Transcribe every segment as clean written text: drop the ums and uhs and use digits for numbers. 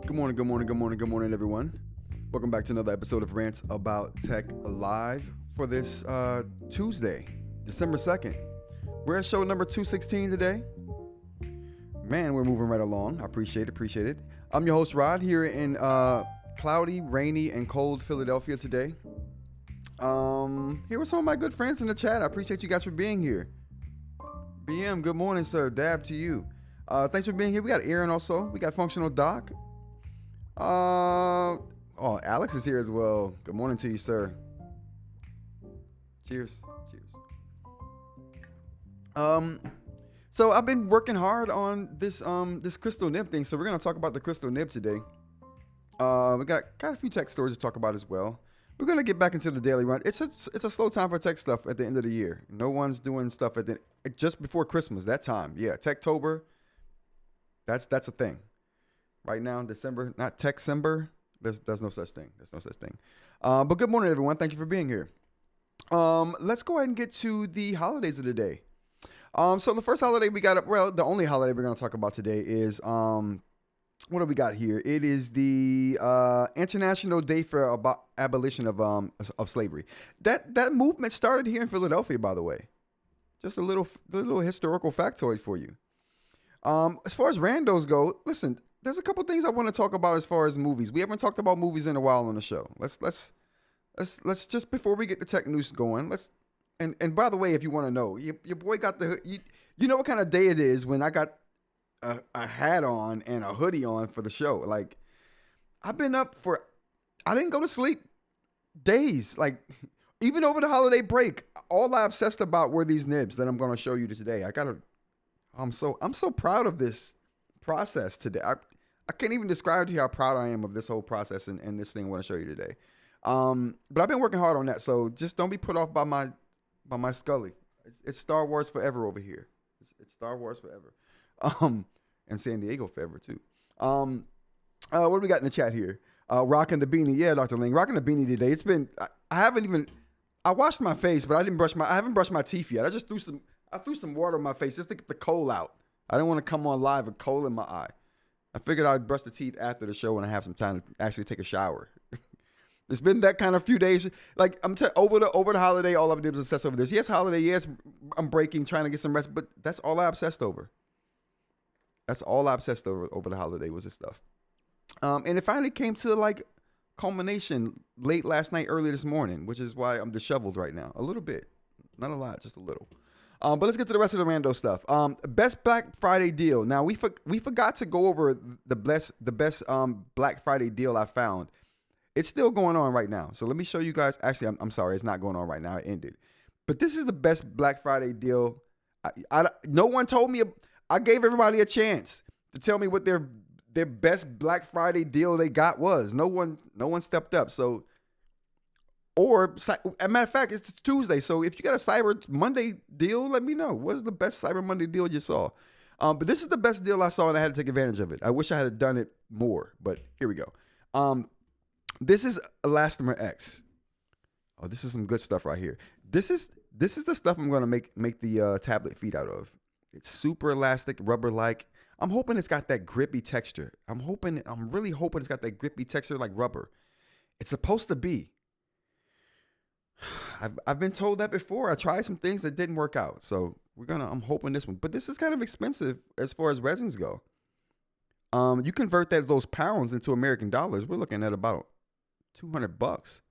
Good morning, good morning, good morning, good morning, everyone. Welcome back to another episode of Rants About Tech Live for this Tuesday, December 2nd. We're at show number 216 today. Man, we're moving right along. I appreciate it. I'm your host, Rod, here in cloudy, rainy, and cold Philadelphia today. Here with some of my good friends in the chat. I appreciate you guys for being here. BM, good morning, sir. Dab to you. Thanks for being here. We got Aaron also. We got Functional Doc. Alex is here as well. Good morning to you, sir. Cheers. So I've been working hard on this Crstal Nib thing. So we're gonna talk about the Crstal Nib today. We got a few tech stories to talk about as well. We're gonna get back into the daily run. It's a slow time for tech stuff at the end of the year. No one's doing stuff just before Christmas. That time, yeah, Techtober. That's a thing. Right now, December, not Techcember. There's no such thing. But good morning, everyone. Thank you for being here. Let's go ahead and get to the holidays of the day. So the first holiday we got, the only holiday we're going to talk about today is, what do we got here? It is the International Day for Abolition of Slavery. That movement started here in Philadelphia, by the way. Just a little historical factoid for you. As far as randos go, listen, there's a couple things I want to talk about as far as movies. We haven't talked about movies in a while on the show. Let's just, before we get the tech news going, and by the way, if you want to know, your boy got you know what kind of day it is when I got a hat on and a hoodie on for the show. Like, I've been up I didn't go to sleep days. Like, even over the holiday break, all I obsessed about were these nibs that I'm going to show you today. I'm so proud of this process today. I can't even describe to you how proud I am of this whole process and this thing I want to show you today. But I've been working hard on that, so just don't be put off by my Scully. It's Star Wars forever over here. It's Star Wars forever. And San Diego forever too. What do we got in the chat here? Rocking the beanie. Yeah, Dr. Ling. Rocking the beanie today. It's been, I washed my face, but I haven't brushed my teeth yet. I threw some water on my face just to get the coal out. I didn't want to come on live with coal in my eye. I figured I'd brush the teeth after the show when I have some time to actually take a shower. It's been that kind of few days. Like, over the holiday, all I did was obsess over this. Yes, holiday. Yes, I'm breaking, trying to get some rest, but that's all I obsessed over. That's all I obsessed over the holiday was this stuff. And it finally came to like culmination late last night, early this morning, which is why I'm disheveled right now. A little bit, not a lot, just a little. But let's get to the rest of the rando stuff. Best Black Friday deal. Now we forgot to go over the best Black Friday deal I found. It's still going on right now. So let me show you guys. Actually, I'm sorry, it's not going on right now. It ended. But this is the best Black Friday deal. No one told me. I gave everybody a chance to tell me what their best Black Friday deal they got was. No one stepped up. So. Or, as a matter of fact, it's Tuesday. So if you got a Cyber Monday deal, let me know. What's the best Cyber Monday deal you saw? But this is the best deal I saw, and I had to take advantage of it. I wish I had done it more, but here we go. This is Elastomer X. Oh, this is some good stuff right here. This is the stuff I'm going to make the tablet feet out of. It's super elastic, rubber-like. I'm hoping it's got that grippy texture. I'm really hoping it's got that grippy texture like rubber. It's supposed to be. I've been told that before. I tried some things that didn't work out. So I'm hoping this one. But this is kind of expensive as far as resins go. You convert those pounds into American dollars, we're looking at about $200,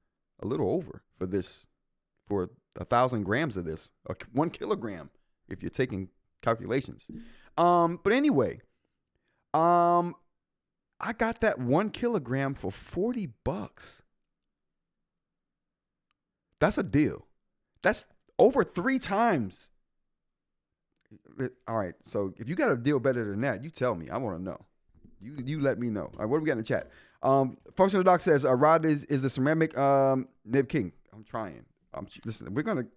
a little over for 1,000 grams of this, or 1 kilogram if you're taking calculations. But anyway, I got that 1 kilogram for $40. That's a deal. That's over 3 times. All right. So if you got a deal better than that, you tell me. I want to know. You let me know. All right. What do we got in the chat? Functional Doc says, Rod is the ceramic nib king. I'm trying. Listen, the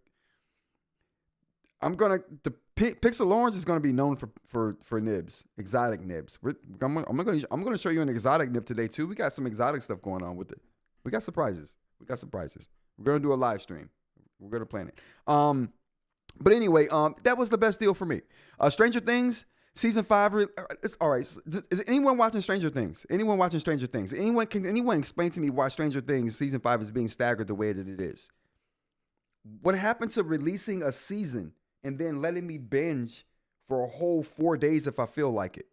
Pixel Orange is going to be known for nibs, exotic nibs. I'm going to show you an exotic nib today too. We got some exotic stuff going on with it. We got surprises. We're going to do a live stream. We're going to plan it. But anyway, that was the best deal for me. Stranger Things Season 5, it's all right. Is anyone watching Stranger Things? Anyone watching Stranger Things? Can anyone explain to me why Stranger Things season 5 is being staggered the way that it is? What happened to releasing a season and then letting me binge for a whole 4 days if I feel like it?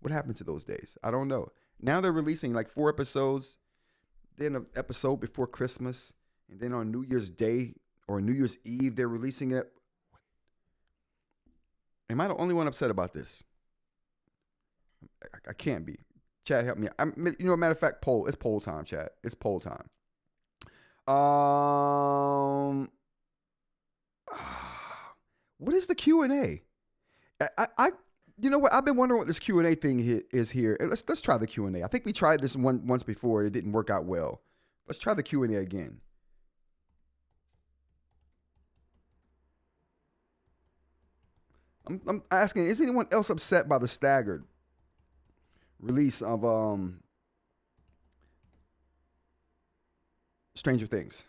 What happened to those days? I don't know. Now they're releasing like 4 episodes, then an episode before Christmas, and then on New Year's Day or New Year's Eve, they're releasing it. Am I the only one upset about this? I can't be. Chat, help me. Matter of fact, it's poll time, chat. It's poll time. What is the Q&A? You know what? I've been wondering what this Q&A thing is here. Let's try the Q&A. I think we tried this once before. It didn't work out well. Let's try the Q&A again. I'm asking, is anyone else upset by the staggered release of Stranger Things?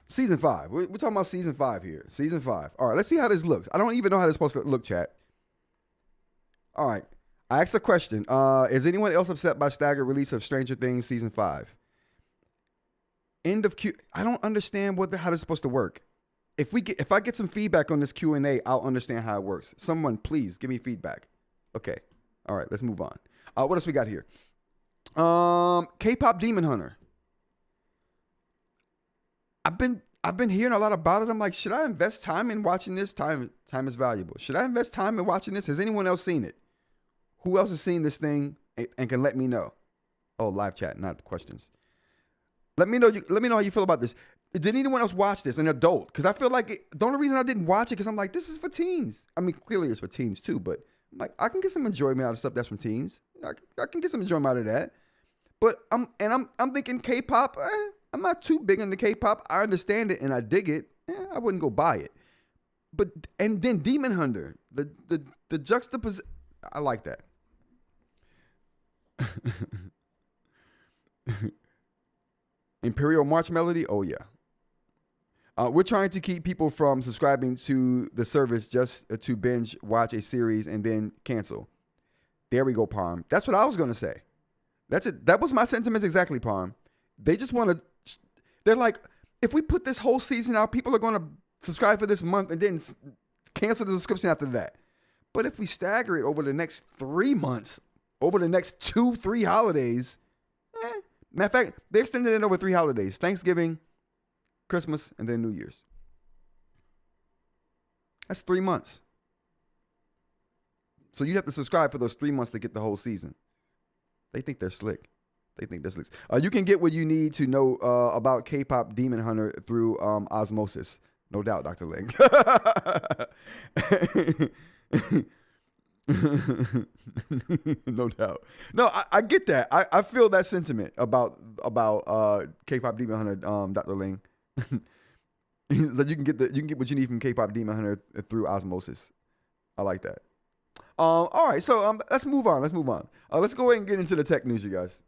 Season 5. We're talking about season 5 here. Season 5. All right, let's see how this looks. I don't even know how this is supposed to look, chat. All right. I asked the question. Is anyone else upset by staggered release of Stranger Things season 5? End of Q. I don't understand how this is supposed to work. If I get some feedback on this Q&A, I'll understand how it works. Someone, please give me feedback. Okay. All right, let's move on. What else we got here? K-pop Demon Hunter. I've been hearing a lot about it. I'm like, should I invest time in watching this? Time is valuable. Should I invest time in watching this? Has anyone else seen it? Who else has seen this thing and can let me know? Oh, live chat, not questions. Let me know how you feel about this. Did anyone else watch this? An adult? Because I feel like the only reason I didn't watch it because I'm like, this is for teens. I mean, clearly it's for teens too, but I'm like, I can get some enjoyment out of stuff that's from teens. I can get some enjoyment out of that. But I'm thinking K-pop. I'm not too big into K-pop. I understand it and I dig it. I wouldn't go buy it. And then Demon Hunter, the juxtaposition. I like that. Imperial March Melody? Oh, yeah. We're trying to keep people from subscribing to the service just to binge watch a series and then cancel. There we go, Palm. That's what I was going to say. That's it. That was my sentiments exactly, Palm. They just want to, they're like, if we put this whole season out, people are going to subscribe for this month and then cancel the subscription after that. But if we stagger it over the next 3 months, over the next 2-3 holidays, matter of fact, they extended it over 3 holidays: Thanksgiving, Christmas, and then New Year's. That's 3 months. So you have to subscribe for those 3 months to get the whole season. They think they're slick. You can get what you need to know about K-pop Demon Hunter through osmosis. No doubt, Dr. Ling. No doubt. No, I get that. I feel that sentiment about K-pop Demon Hunter, Dr. Ling. That you can get what you need from K-pop Demon Hunter through osmosis. I like that. All right, so let's move on. Let's go ahead and get into the tech news, you guys.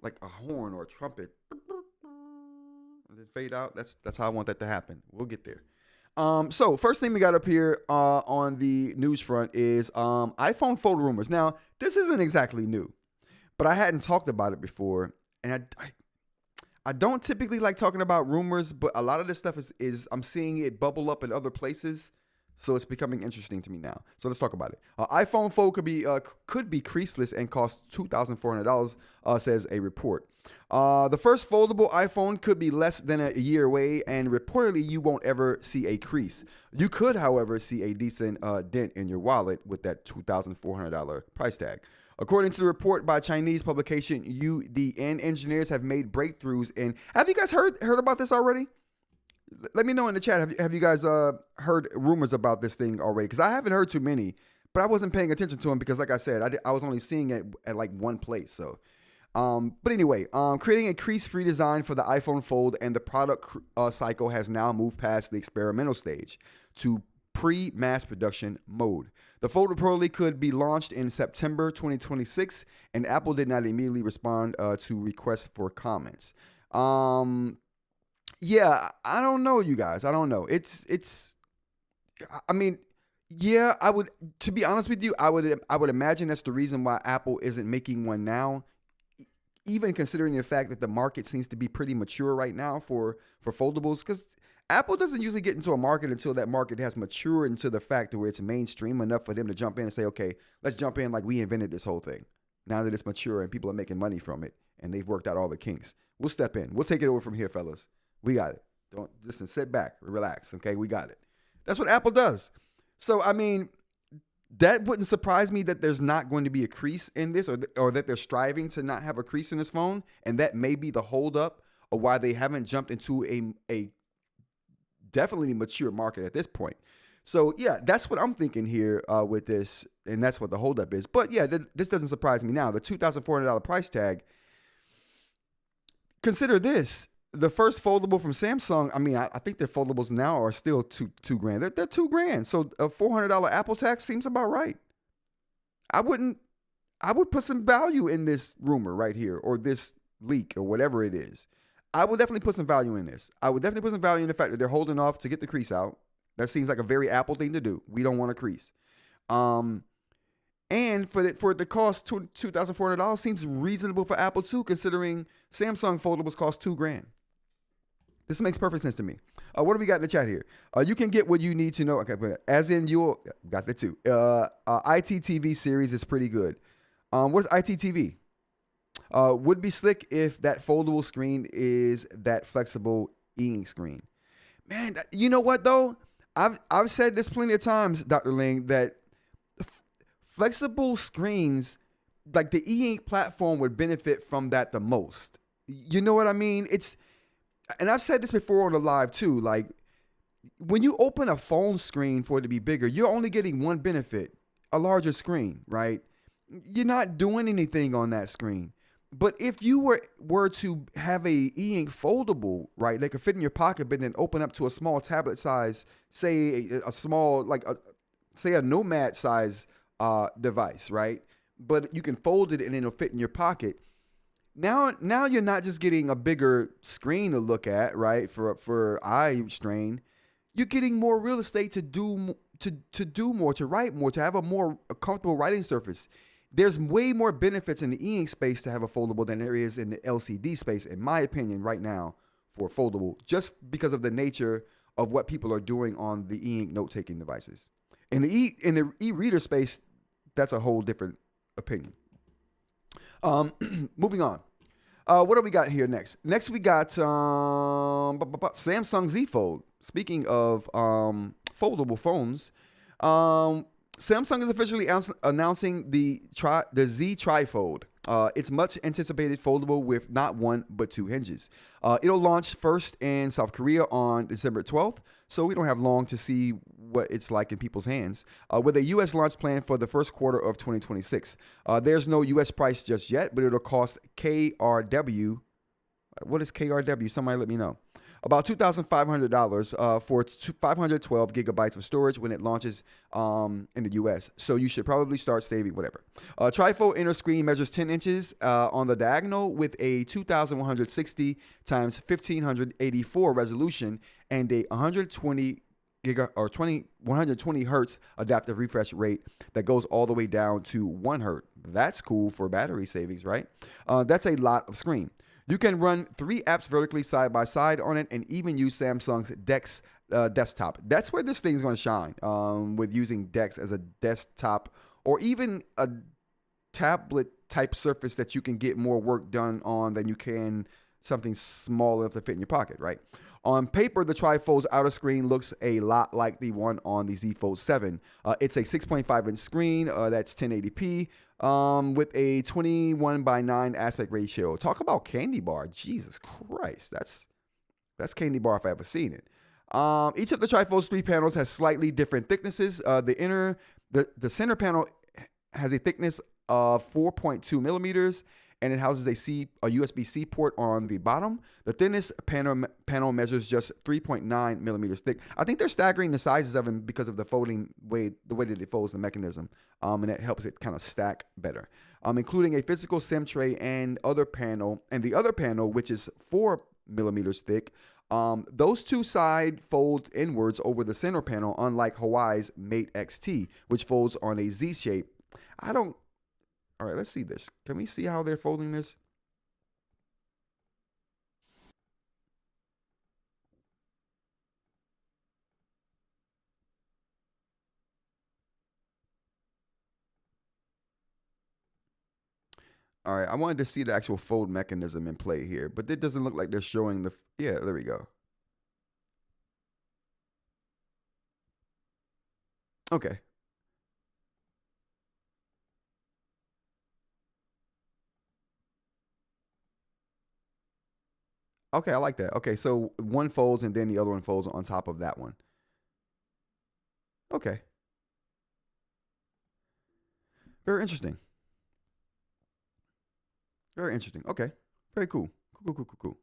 Like a horn or a trumpet, and then fade out. That's how I want that to happen. We'll get there. So first thing we got up here on the news front is iPhone Fold rumors. Now, this isn't exactly new, but I hadn't talked about it before, and I don't typically like talking about rumors, but a lot of this stuff is I'm seeing it bubble up in other places. So it's becoming interesting to me now. So let's talk about it. iPhone Fold could be creaseless and cost $2,400, says a report. The first foldable iPhone could be less than a year away, and reportedly you won't ever see a crease. You could, however, see a decent dent in your wallet with that $2,400 price tag. According to the report by Chinese publication UDN, engineers have made breakthroughs in. Have you guys heard about this already? Let me know in the chat. Have you guys heard rumors about this thing already? Because I haven't heard too many, but I wasn't paying attention to them because, like I said, I was only seeing it at like one place. So, but anyway, creating a crease-free design for the iPhone Fold and the product cycle has now moved past the experimental stage to pre-mass production mode. The Fold reportedly could be launched in September 2026, and Apple did not immediately respond to requests for comments. Yeah, I don't know, you guys. I don't know. I mean, yeah, I would. To be honest with you, I would imagine that's the reason why Apple isn't making one now, even considering the fact that the market seems to be pretty mature right now for foldables, because Apple doesn't usually get into a market until that market has matured into the fact where it's mainstream enough for them to jump in and say, okay, let's jump in like we invented this whole thing. Now that it's mature and people are making money from it and they've worked out all the kinks, we'll step in. We'll take it over from here, fellas. We got it. Don't listen, sit back, relax. Okay, we got it. That's what Apple does. So, I mean, that wouldn't surprise me that there's not going to be a crease in this, or that they're striving to not have a crease in this phone. And that may be the holdup or why they haven't jumped into a definitely mature market at this point. So, yeah, that's what I'm thinking here with this. And that's what the holdup is. But, yeah, this doesn't surprise me now. The $2,400 price tag. Consider this. The first foldable from Samsung, I mean, I think their foldables now are still two grand. They're $2,000. So a $400 Apple tax seems about right. I would put some value in this rumor right here, or this leak, or whatever it is. I would definitely put some value in this. I would definitely put some value in the fact that they're holding off to get the crease out. That seems like a very Apple thing to do. We don't want a crease. And for it to cost $2,400 seems reasonable for Apple too, considering Samsung foldables cost $2,000. This makes perfect sense to me. What do we got in the chat here? You can get what you need to know. Okay, but as in you'll got that too. ITTV series is pretty good. What's ITTV? Would be slick if that foldable screen is that flexible eInk screen. Man, you know what though? I've said this plenty of times, Dr. Ling, that flexible screens, like the eInk platform, would benefit from that the most. You know what I mean? And I've said this before on the live too, like when you open a phone screen for it to be bigger, you're only getting one benefit, a larger screen, right? You're not doing anything on that screen. But if you were to have a eInk foldable, right, they could fit in your pocket, but then open up to a small tablet size, say a small, like say a Nomad size device, right? But you can fold it and it'll fit in your pocket. Now you're not just getting a bigger screen to look at, right? For eye strain, you're getting more real estate to do more, to write more, to have a comfortable writing surface. There's way more benefits in the eInk space to have a foldable than there is in the LCD space, in my opinion, right now for foldable, just because of the nature of what people are doing on the eInk note-taking devices. In the eReader space, that's a whole different opinion. Moving on. What do we got here next? Next, we got Samsung Z Fold. Speaking of foldable phones, Samsung is officially announcing the Z TriFold. It's much anticipated foldable with not one but two hinges. It'll launch first in South Korea on December 12th, so we don't have long to see what it's like in people's hands, with a U.S. launch plan for the first quarter of 2026. There's no U.S. price just yet, but it'll cost KRW. What is KRW? Somebody let me know. About $2,500 for 512 gigabytes of storage when it launches in the U.S. So you should probably start saving whatever. TriFold inner screen measures 10 inches on the diagonal with a 2,160 times 1,584 resolution and a 120 hertz adaptive refresh rate that goes all the way down to 1 hertz. That's cool for battery savings, right? That's a lot of screen. You can run 3 apps vertically side by side on it and even use Samsung's DeX desktop. That's where this thing's going to shine, with using DeX as a desktop or even a tablet type surface that you can get more work done on than you can something small enough to fit in your pocket, right? On paper, the TriFold's outer screen looks a lot like the one on the Z Fold 7. It's a 6.5-inch screen that's 1080p with a 21:9 aspect ratio. Talk about candy bar. Jesus Christ. That's candy bar if I ever seen it. Each of the TriFold's 3 panels has slightly different thicknesses. The center panel has a thickness of 4.2 millimeters, and it houses a USB-C port on the bottom. The thinnest panel measures just 3.9 millimeters thick. I think they're staggering the sizes of them because of the way that it folds the mechanism, and it helps it kind of stack better. Including a physical SIM tray and the other panel, which is 4 millimeters thick. Those two side fold inwards over the center panel, unlike Huawei's Mate XT, which folds on a Z shape. All right, let's see this. Can we see how they're folding this? All right, I wanted to see the actual fold mechanism in play here, but it doesn't look like they're showing yeah, there we go. Okay. Okay, I like that. Okay, so one folds and then the other one folds on top of that one. Okay. Very interesting. Very interesting. Okay. Very cool. Cool.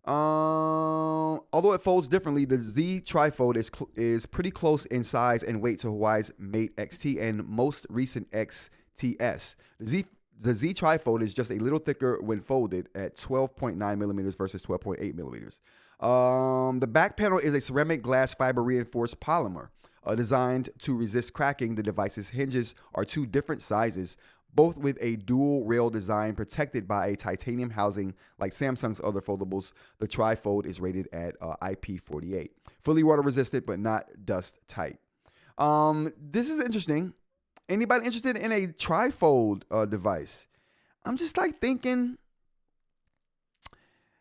Although it folds differently, the Z TriFold is pretty close in size and weight to Huawei's Mate XT and most recent XTS. The Z TriFold is just a little thicker when folded at 12.9 millimeters versus 12.8 millimeters. The back panel is a ceramic glass fiber reinforced polymer designed to resist cracking. The device's hinges are two different sizes, both with a dual rail design protected by a titanium housing like Samsung's other foldables. The TriFold is rated at IP48. Fully water resistant, but not dust tight. This is interesting. Anybody interested in a TriFold device? I'm just like thinking,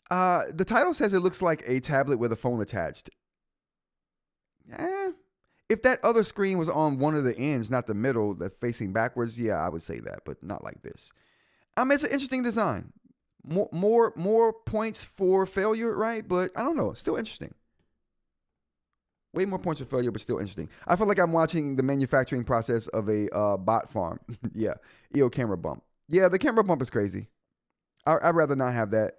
the title says it looks like a tablet with a phone attached. If that other screen was on one of the ends, not the middle, that's facing backwards, yeah, I would say that, but not like this. It's an interesting design. More points for failure, right? But I don't know, still interesting. Way more points for failure, but still interesting. I feel like I'm watching the manufacturing process of a bot farm. Yeah, EO camera bump. Yeah, the camera bump is crazy. I'd rather not have that.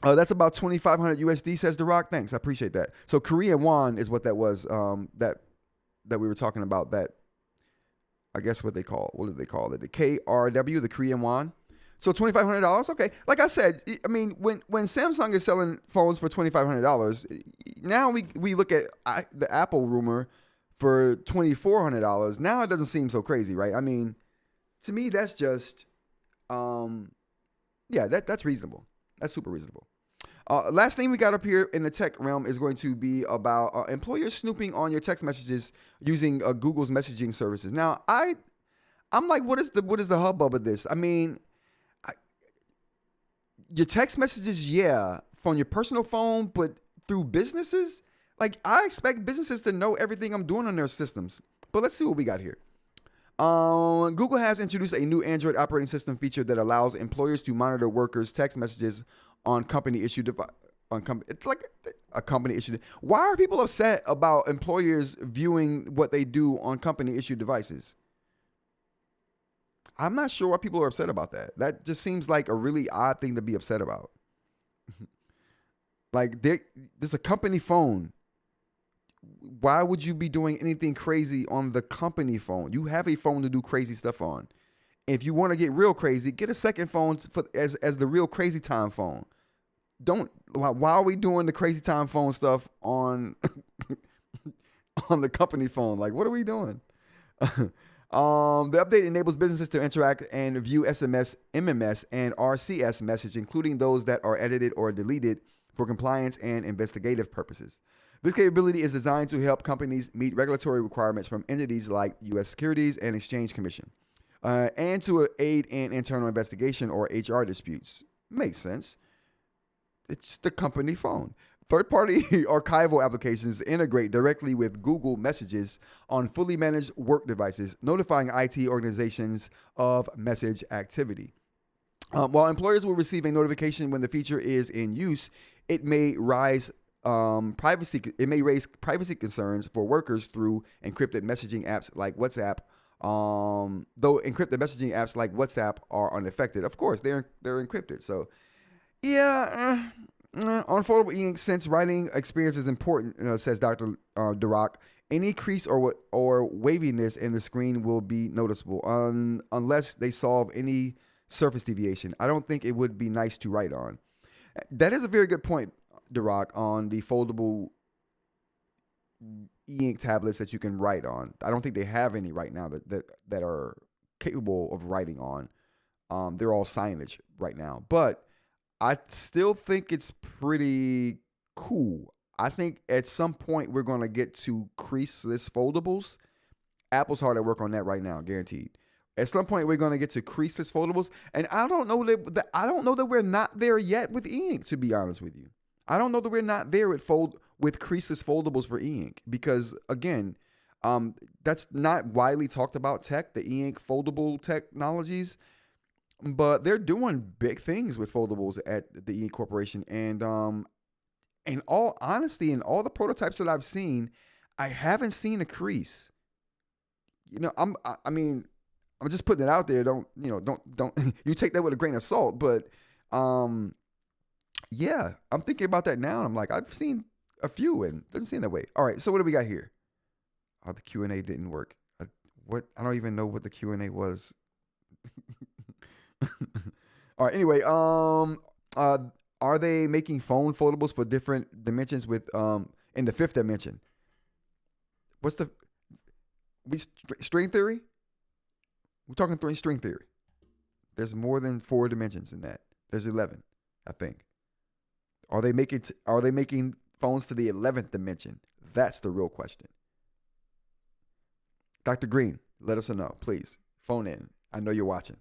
That's about 2,500 USD, says The Rock. Thanks, I appreciate that. So Korean won is what that was. That we were talking about. That I guess what did they call it? The KRW, the Korean won. So $2,500. Okay, like I said, I mean, when Samsung is selling phones for $2,500, now we look at the Apple rumor for $2,400. Now it doesn't seem so crazy, right? I mean, to me, that's just, yeah, that's reasonable. That's super reasonable. Last thing we got up here in the tech realm is going to be about employers snooping on your text messages using Google's messaging services. Now, I'm like, what is the hubbub of this? I mean, your text messages, yeah, from your personal phone, but through businesses? Like, I expect businesses to know everything I'm doing on their systems. But let's see what we got here. Google has introduced a new Android operating system feature that allows employers to monitor workers' text messages on company-issued devices. It's like a company-issued. Why are people upset about employers viewing what they do on company-issued devices? I'm not sure why people are upset about that. That just seems like a really odd thing to be upset about. Like, there's a company phone. Why would you be doing anything crazy on the company phone? You have a phone to do crazy stuff on. If you want to get real crazy, get a second phone as the real crazy time phone. Why are we doing the crazy time phone stuff on on the company phone? Like, what are we doing? The update enables businesses to interact and view SMS, MMS, and RCS message, including those that are edited or deleted for compliance and investigative purposes. This capability is designed to help companies meet regulatory requirements from entities like U.S. Securities and Exchange Commission, and to aid in internal investigation or HR disputes. Makes sense. It's the company phone. Third-party archival applications integrate directly with Google Messages on fully managed work devices, notifying IT organizations of message activity. While employers will receive a notification when the feature is in use, it may raise privacy concerns for workers through encrypted messaging apps like WhatsApp Though encrypted messaging apps like WhatsApp are unaffected. Of course, they're encrypted. So yeah, on foldable e-ink, since writing experience is important, says Dr. Durock, any crease or waviness in the screen will be noticeable unless they solve any surface deviation. I don't think it would be nice to write on. That is a very good point, Durock, on the foldable e-ink tablets that you can write on. I don't think they have any right now that are capable of writing on. They're all signage right now, but I still think it's pretty cool. I think at some point we're going to get to creaseless foldables. Apple's hard at work on that right now, guaranteed. At some point we're going to get to creaseless foldables, and I don't know that we're not there yet with e-ink. To be honest with you, I don't know that we're not there with creaseless foldables for e-ink because again, that's not widely talked about tech, the e-ink foldable technologies. But they're doing big things with foldables at the eInk Corporation. And in all honesty, in all the prototypes that I've seen, I haven't seen a crease. You know, I mean, I'm just putting it out there. Don't you take that with a grain of salt. But yeah, I'm thinking about that now. And I'm like, I've seen a few and it doesn't seem that way. All right, so what do we got here? Oh, the Q&A didn't work. What? I don't even know what the Q&A was. All right. Anyway, are they making phone foldables for different dimensions with in the fifth dimension? What's the string theory? We're talking string theory. There's more than 4 dimensions in that. There's 11, I think. Are they making phones to the 11th dimension? That's the real question. Dr. Green, let us know, please. Phone in. I know you're watching.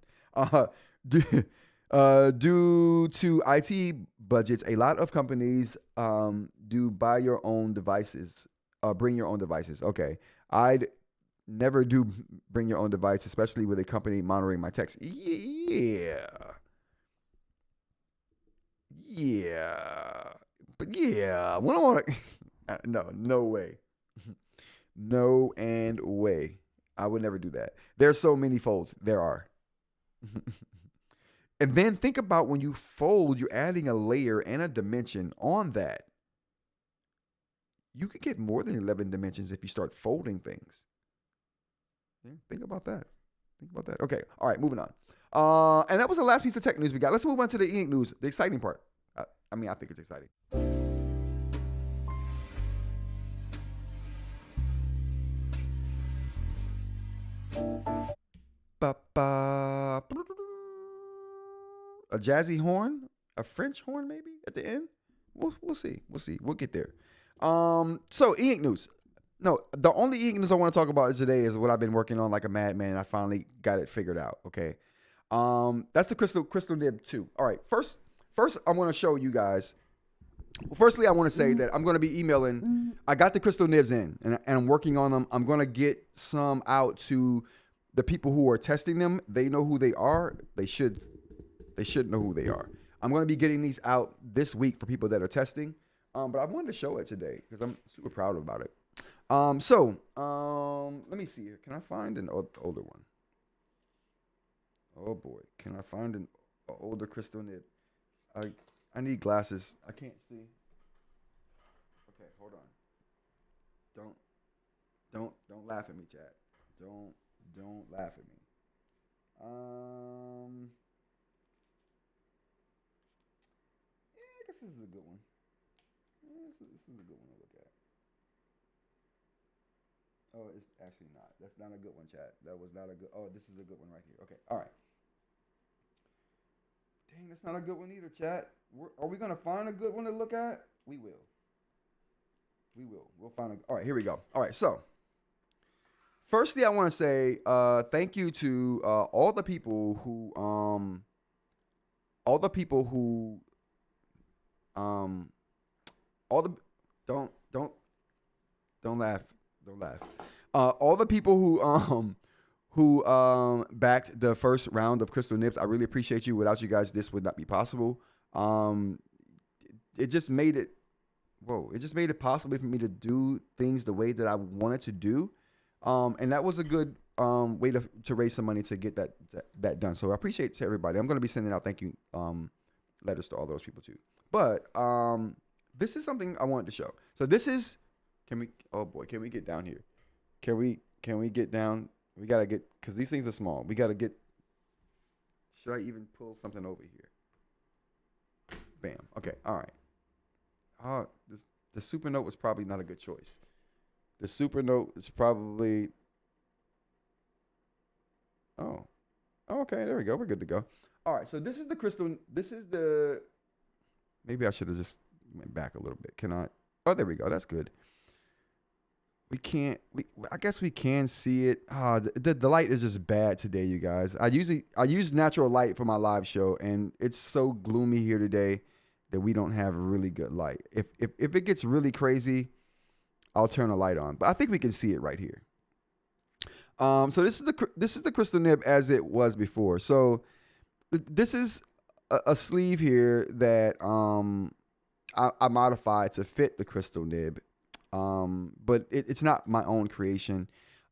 Due to IT budgets, a lot of companies do buy your own devices, bring your own devices. Okay, I'd never do bring your own device, especially with a company monitoring my text. Yeah, but yeah, we don't want to. No way, no and way. I would never do that. There's so many folds. There are. And then think about when you fold, you're adding a layer and a dimension on that. You could get more than 11 dimensions if you start folding things. Yeah, think about that. Okay. All right, moving on. And that was the last piece of tech news we got. Let's move on to the e-ink news, the exciting part. I think it's exciting. A jazzy horn, a French horn maybe at the end. We'll see. We'll get there. So e-ink news. No, the only e-ink news I want to talk about today is what I've been working on like a madman. I finally got it figured out. Okay. That's the Crstal Nib 2. All right. First, I want to show you guys. Firstly, I want to say that I'm going to be emailing. I got the Crstal Nibs in, and I'm working on them. I'm going to get some out to the people who are testing them. They know who they are. They should know who they are. I'm going to be getting these out this week for people that are testing. But I wanted to show it today because I'm super proud about it. Let me see here. Can I find an older one? Oh boy, can I find an older Crstal Nib? I need glasses. I can't see. Okay, hold on. Don't laugh at me, chat. Don't laugh at me. Yeah, I guess this is a good one. This is a good one to look at. Oh, it's actually not. That's not a good one, chat. That was not a good. Oh, this is a good one right here. Okay, all right. Dang, that's not a good one either, chat. Are we gonna find a good one to look at? We will. We'll find a. All right, here we go. All right, so firstly, I want to say thank you to all the people who don't laugh. All the people who backed the first round of Crstal Nibs, I really appreciate you. Without you guys, this would not be possible. It just made it possible for me to do things the way that I wanted to do. And that was a good way to raise some money to get that done. So I appreciate to everybody. I'm going to be sending out thank you letters to all those people too. But this is something I wanted to show. So this is, oh boy, can we get down here? Can we get down? We got to get, because these things are small. We got to get, should I even pull something over here? Bam. Okay. All right. The Supernote was probably not a good choice. The Supernote is probably, oh, okay. There we go. We're good to go. All right. So this is the Crstal. This is the, maybe I should have just went back a little bit. Can I? Oh, there we go. That's good. We can't. I guess we can see it. The light is just bad today, you guys. I use natural light for my live show, and it's so gloomy here today that we don't have really good light. If it gets really crazy, I'll turn a light on. But I think we can see it right here. So this is the Crstal nib as it was before. So this is a sleeve here that I modified to fit the Crstal nib. But it's not my own creation.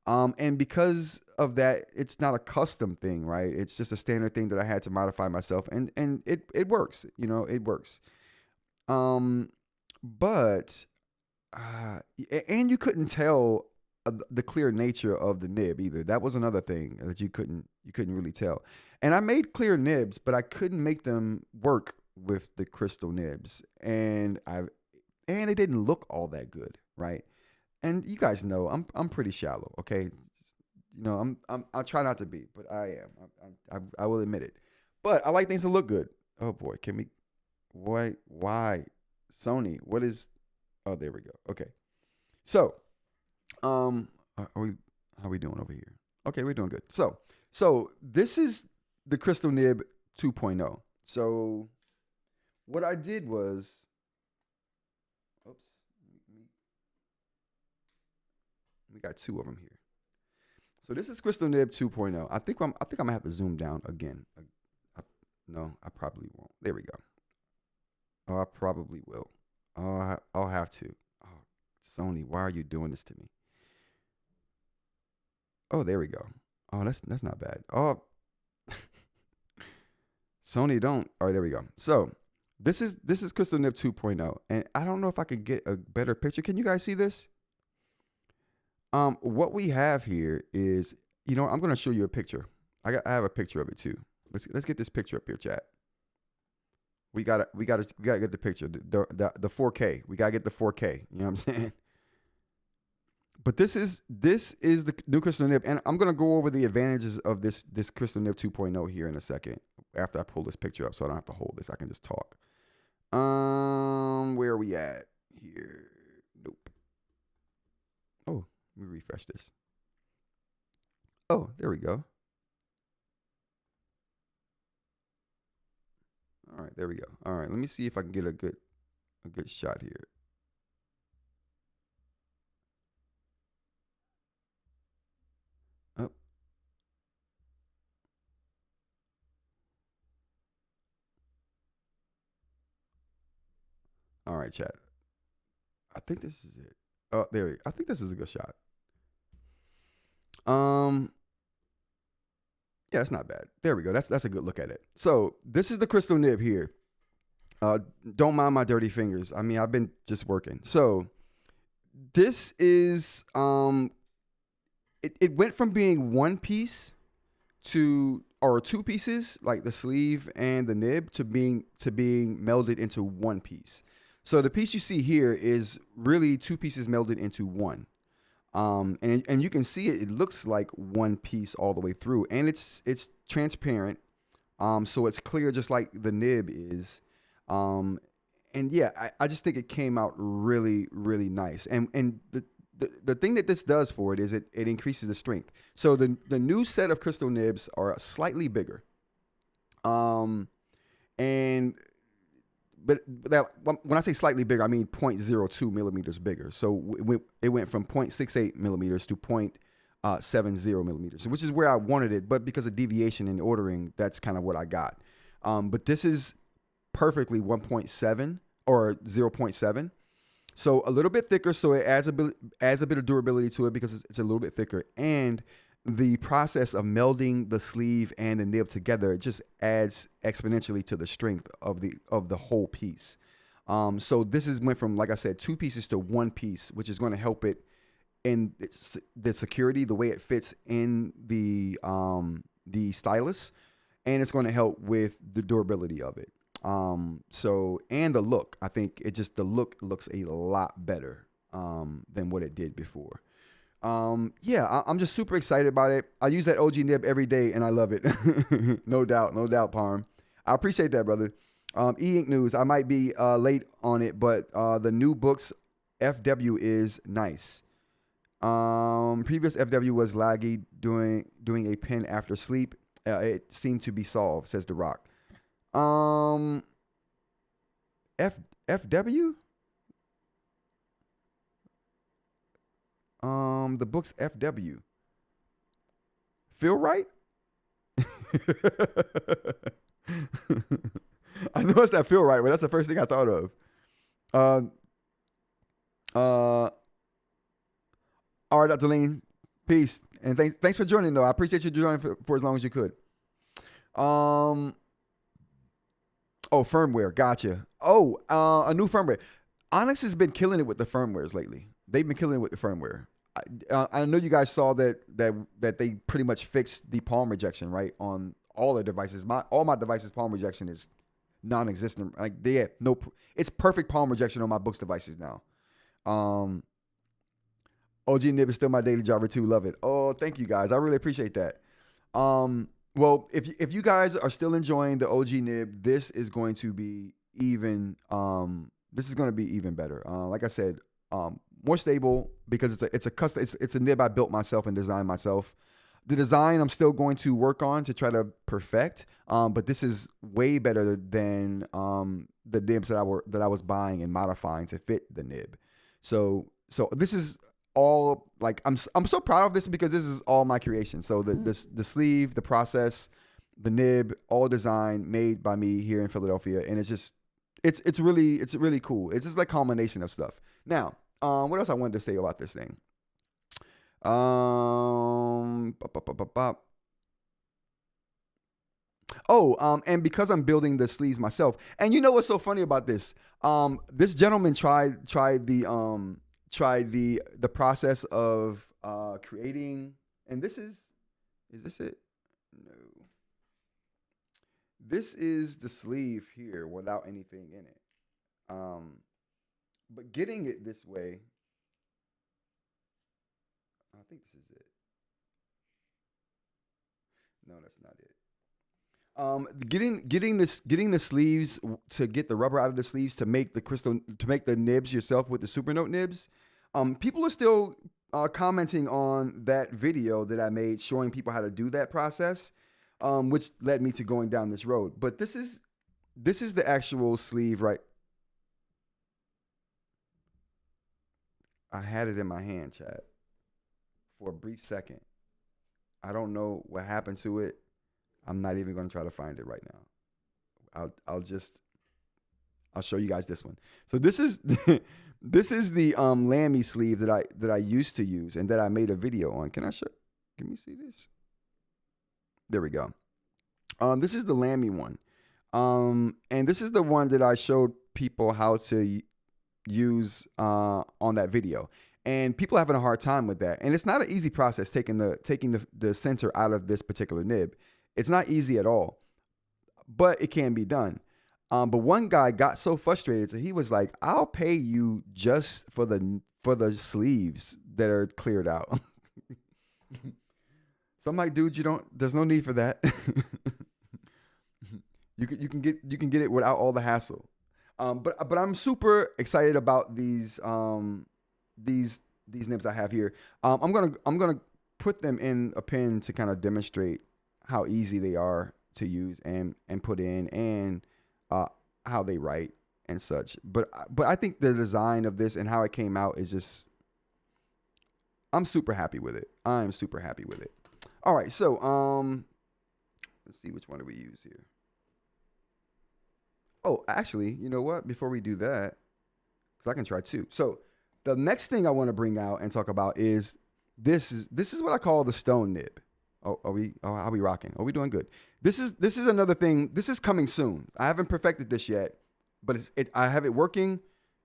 And because of that, it's not a custom thing, right? It's just a standard thing that I had to modify myself, and it works, it works. But and you couldn't tell the clear nature of the nib either. That was another thing that you couldn't really tell. And I made clear nibs, but I couldn't make them work with the Crstal nibs, and they didn't look all that good, right? And you guys know I'm pretty shallow, okay? I'll try not to be, but I am. I will admit it. But I like things to look good. Oh boy, can we? Why? Sony, what is? Oh, there we go. Okay. So, how are we doing over here? Okay, we're doing good. So this is the Crstal Nib 2.0. So what I did was, oops, we got two of them here. So this is Crstal Nib 2.0. I think I'm gonna have to zoom down again. No, I probably won't. There we go. Oh, I probably will. Oh, I'll have to. Oh, Sony, why are you doing this to me? Oh, there we go. Oh, that's not bad. Oh, Sony, don't. All right, there we go. So this is Crstal Nib 2.0, and I don't know if I could get a better picture. Can you guys see this? What we have here is, I'm gonna show you a picture. I have a picture of it too. Let's get this picture up here, chat. We gotta get the picture, the 4K. We gotta get the 4K. You know what I'm saying? But this is the new Crstal Nib, and I'm gonna go over the advantages of this Crstal Nib 2.0 here in a second. After I pull this picture up, so I don't have to hold this. I can just talk. Where are we at here? Nope. Oh, let me refresh this. Oh, there we go. All right, there we go. All right, let me see if I can get a good shot here. Oh. All right, chat. I think this is it. Oh, there. I think this is a good shot. Yeah, that's not bad. There we go. That's a good look at it. So this is the Crstal Nib here. Don't mind my dirty fingers. I mean, I've been just working. So this is it went from being one piece or two pieces, like the sleeve and the nib, to being melded into one piece. So the piece you see here is really two pieces melded into one. And you can see it looks like one piece all the way through, and it's transparent. So it's clear just like the nib is. And yeah, I just think it came out really, really nice. And the thing that this does for it is it increases the strength. So the new set of Crstal nibs are slightly bigger. But when I say slightly bigger, I mean 0.02 millimeters bigger. So it went from 0.68 millimeters to 0.70 millimeters, which is where I wanted it. But because of deviation in ordering, that's kind of what I got. But this is perfectly 1.7 or 0.7. So a little bit thicker. So it adds a bit of durability to it because it's a little bit thicker. And the process of melding the sleeve and the nib together, it just adds exponentially to the strength of the whole piece. So this is went from, like I said, 2 pieces to 1 piece, which is going to help it in the security, the way it fits in the stylus, and it's going to help with the durability of it. So, and the look, I think the look looks a lot better than what it did before. Yeah, I'm just super excited about it. I use that OG nib every day and I love it. No doubt, Parm. I appreciate that, brother. eInk news, I might be late on it, but the new Boox FW is nice. Previous FW was laggy doing a pen after sleep. It seemed to be solved, says The Rock. FW? The Boox FW. Feel right? I know it's that feel right, but that's the first thing I thought of. All right, Dr. Lean, peace. And thanks for joining, though. I appreciate you joining for as long as you could. Oh, firmware. Gotcha. Oh, a new firmware. Onyx has been killing it with the firmwares lately. They've been killing it with the firmware. I know you guys saw that they pretty much fixed the palm rejection, right, on all their devices. All my devices, palm rejection is non-existent. Like it's perfect palm rejection on my Boox devices now. OG Nib is still my daily driver too. Love it. Oh, thank you guys. I really appreciate that. Well, if you guys are still enjoying the OG Nib, this is going to be even better. Like I said, more stable because it's a custom. It's a nib I built myself and designed myself. The design I'm still going to work on to try to perfect. But this is way better than the nibs that I was buying and modifying to fit the nib. So this is all, like, I'm so proud of this because this is all my creation. So the sleeve, the process, the nib, all designed, made by me here in Philadelphia, and it's really cool. It's just like a combination of stuff. Now, what else I wanted to say about this thing? And because I'm building the sleeves myself, and you know what's so funny about this? This gentleman tried the process of creating, and is this it? No. This is the sleeve here without anything in it. But getting it this way, I think this is it. No, that's not it. Getting the sleeves, to get the rubber out of the sleeves to make the nibs yourself with the Supernote nibs. People are still commenting on that video that I made showing people how to do that process, which led me to going down this road. But this is the actual sleeve, right? I had it in my hand, chat, for a brief second. I don't know what happened to it. I'm not even going to try to find it right now. I'll show you guys this one. So this is this is the Lamy sleeve that I used to use and that I made a video on. Can we see this? There we go. This is the Lamy one. And this is the one that I showed people how to use on that video. And people are having a hard time with that. And it's not an easy process taking the center out of this particular nib. It's not easy at all, but it can be done. But one guy got so frustrated, so he was like, "I'll pay you just for the sleeves that are cleared out." So I'm like, "Dude, there's no need for that. You can get it without all the hassle." But I'm super excited about these nibs I have here. I'm gonna put them in a pin to kind of demonstrate how easy they are to use and put in, and how they write and such. But I think the design of this and how it came out is just, I'm super happy with it. I'm super happy with it. All right, so let's see, which one do we use here? Oh, actually, you know what? Before we do that, because I can try two. So the next thing I want to bring out and talk about is This is what I call the stone nib. Oh, are we rocking? Are we doing good? This is another thing. This is coming soon. I haven't perfected this yet, but I have it working.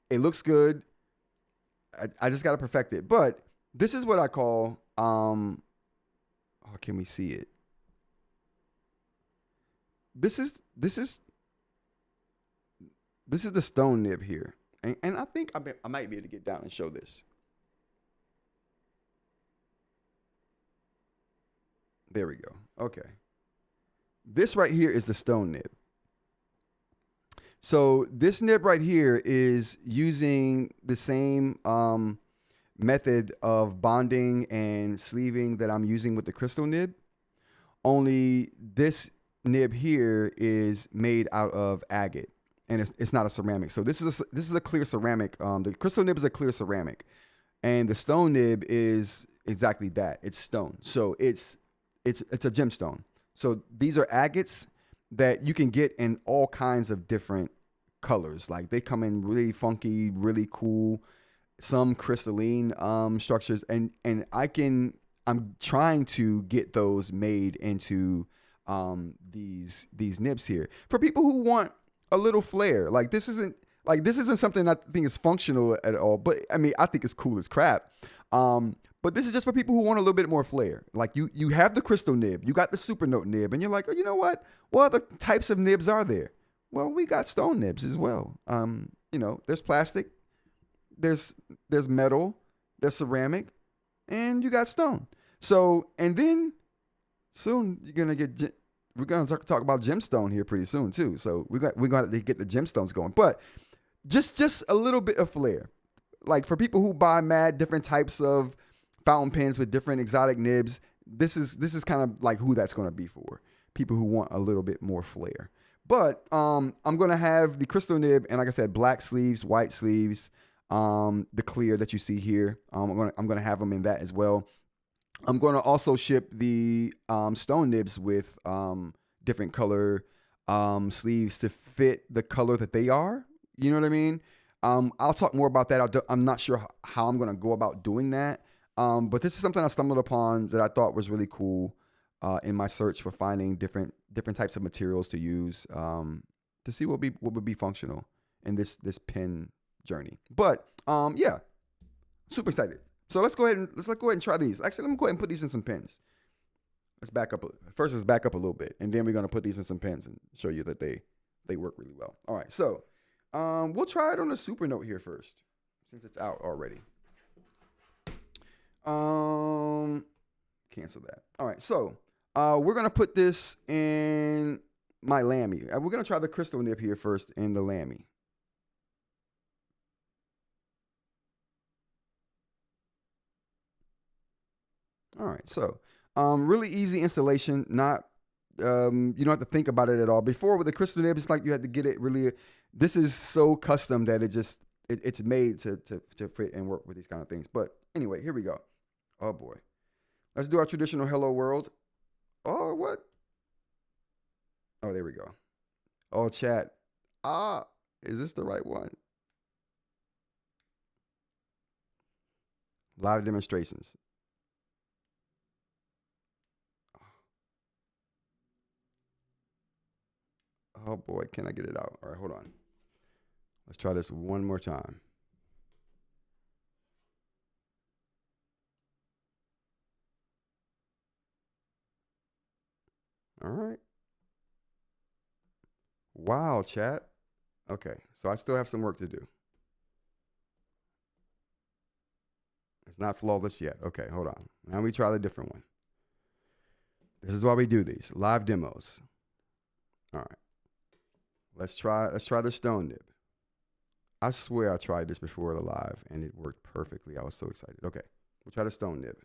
It looks good. I just got to perfect it. But this is what I call oh, can we see it? This is the stone nib here. And I think I might be able to get down and show this. There we go. Okay. This right here is the stone nib. So this nib right here is using the same method of bonding and sleeving that I'm using with the Crstal nib. Only this nib here is made out of agate, and it's not a ceramic. So this is a clear ceramic. The Crstal nib is a clear ceramic, and the stone nib is exactly that. It's stone. So it's a gemstone. So these are agates that you can get in all kinds of different colors. Like they come in really funky, really cool, some crystalline structures, and I'm trying to get those made into these nibs here for people who want a little flair. Like this isn't something I think is functional at all, but I mean I think it's cool as crap. But this is just for people who want a little bit more flair. Like you have the Crstal nib, you got the Supernote nib, and you're like, oh, you know what? What other types of nibs are there? Well, we got stone nibs as well. There's plastic, there's metal, there's ceramic, and you got stone. So, and then soon we're gonna talk about gemstone here pretty soon too. So we're going to get the gemstones going, but just a little bit of flair. Like for people who buy mad different types of fountain pens with different exotic nibs, this is kind of like who that's going to be for. People who want a little bit more flair. But I'm going to have the Crstal nib, and like I said, black sleeves, white sleeves, the clear that you see here. I'm going to have them in that as well. I'm going to also ship the stone nibs with different color sleeves to fit the color that they are. You know what I mean? I'll talk more about that. I'm not sure how I'm going to go about doing that. But this is something I stumbled upon that I thought was really cool in my search for finding different types of materials to use to see what would be functional in this pen journey. But yeah, super excited. So let's go ahead and try these. Actually, let me go ahead and put these in some pens. Let's back up. First, let's back up a little bit, and then we're going to put these in some pens and show you that they work really well. All right, so we'll try it on a Supernote here first, since it's out already. Cancel that. All right, so we're gonna put this in my Lamy. We're gonna try the Crstal nib here first in the Lamy. All right, so really easy installation. Not you don't have to think about it at all. Before with the Crstal nib, it's like you had to get it really. This is so custom that it's made to fit and work with these kind of things. But anyway, here we go. Oh boy. Let's do our traditional hello world. Oh, what? Oh, there we go. Oh, chat. Is this the right one? Live demonstrations. Oh boy, can I get it out? All right, hold on. Let's try this one more time. All right. Wow, chat. Okay, so I still have some work to do. It's not flawless yet. Okay, hold on. Now we try the different one. This is why we do these live demos. All right. Let's try the stone nib. I swear I tried this before the live and it worked perfectly. I was so excited. Okay, we'll try the stone nib.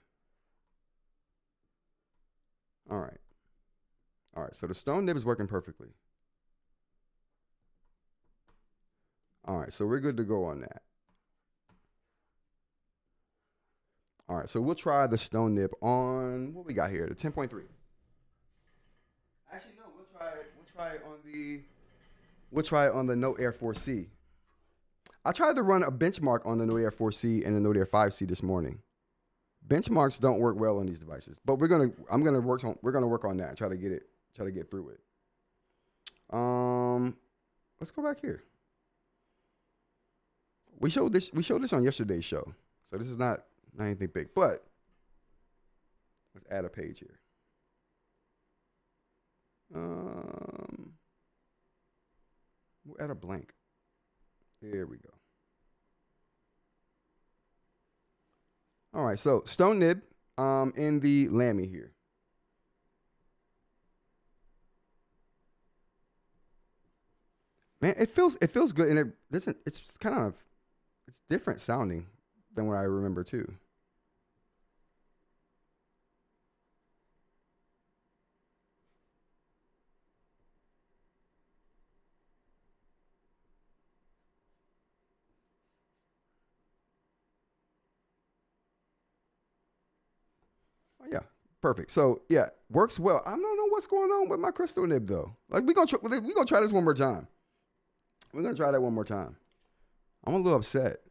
All right. All right, so the stone nib is working perfectly. All right, so we're good to go on that. All right, so we'll try the stone nib on what we got here, the 10.3. Actually, no, we'll try it on the Note Air 4C. I tried to run a benchmark on the Note Air 4C and the Note Air 5C this morning, Benchmarks don't work well on these devices, but we're gonna work on that. Try to get through it. Let's go back here. We showed this on yesterday's show, so this is not anything big. But let's add a page here. We'll add a blank. There we go. All right, so stone nib in the Lamy here. Man, it feels good, and it's kind of different sounding than what I remember too. Oh, yeah, perfect. So yeah, works well. I don't know what's going on with my Crstal nib though. Like we gonna try this one more time. We're gonna try that one more time. I'm a little upset.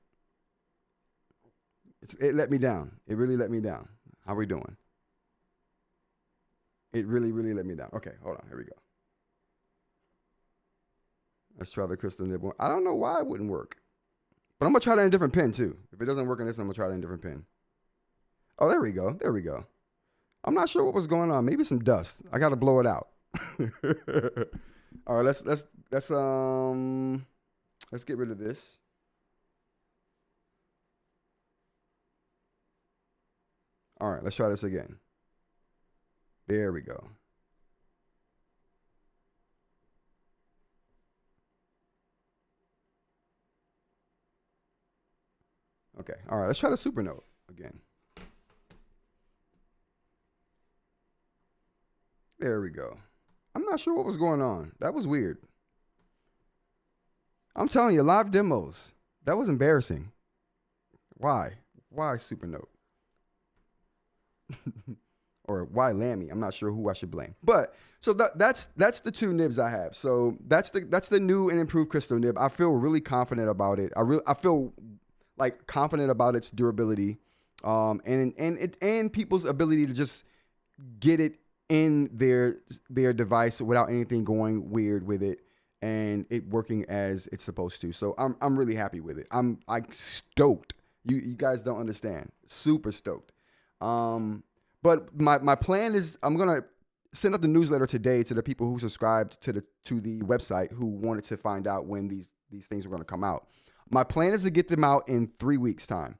It let me down. It really let me down. How we doing? It really let me down. Okay, hold on. Here we go. Let's try the Crstal nib one. I don't know why it wouldn't work, but I'm gonna try that in a different pen too. If it doesn't work in this one, I'm gonna try that in a different pen. Oh, there we go. There we go. I'm not sure what was going on. Maybe some dust. I gotta blow it out. All right, let's get rid of this. All right, let's try this again. There we go. Okay, all right, let's try the Supernote again. There we go. I'm not sure what was going on. That was weird. I'm telling you, live demos. That was embarrassing. Why? Why Supernote? Or why Lamy? I'm not sure who I should blame. But so that's the two nibs I have. So that's the new and improved Crstal nib. I feel really confident about it. I feel like confident about its durability, and people's ability to just get it in their device without anything going weird with it, and it working as it's supposed to. So I'm really happy with it. I'm stoked. You guys don't understand. Super stoked. But my plan is I'm gonna send out the newsletter today to the people who subscribed to the website who wanted to find out when these things were gonna come out. My plan is to get them out in 3 weeks' time.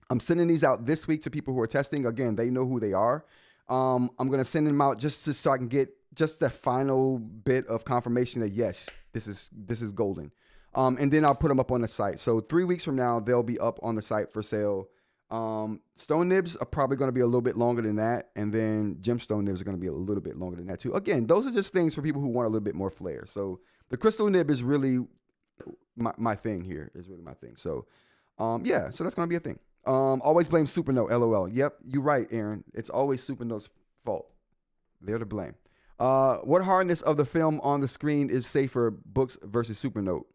I'm sending these out this week to people who are testing. Again, they know who they are. I'm gonna send them out just so I can get just the final bit of confirmation that yes, this is golden. And then I'll put them up on the site. So 3 weeks from now, they'll be up on the site for sale. Stone nibs are probably going to be a little bit longer than that. And then gemstone nibs are going to be a little bit longer than that too. Again, those are just things for people who want a little bit more flair. So the Crstal nib is really my thing here. Is really my thing. So, yeah, so that's going to be a thing. Always blame Supernote, LOL. Yep, you're right, Aaron. It's always Supernote's fault. They're to blame. What hardness of the film on the screen is safer, Boox versus Supernote?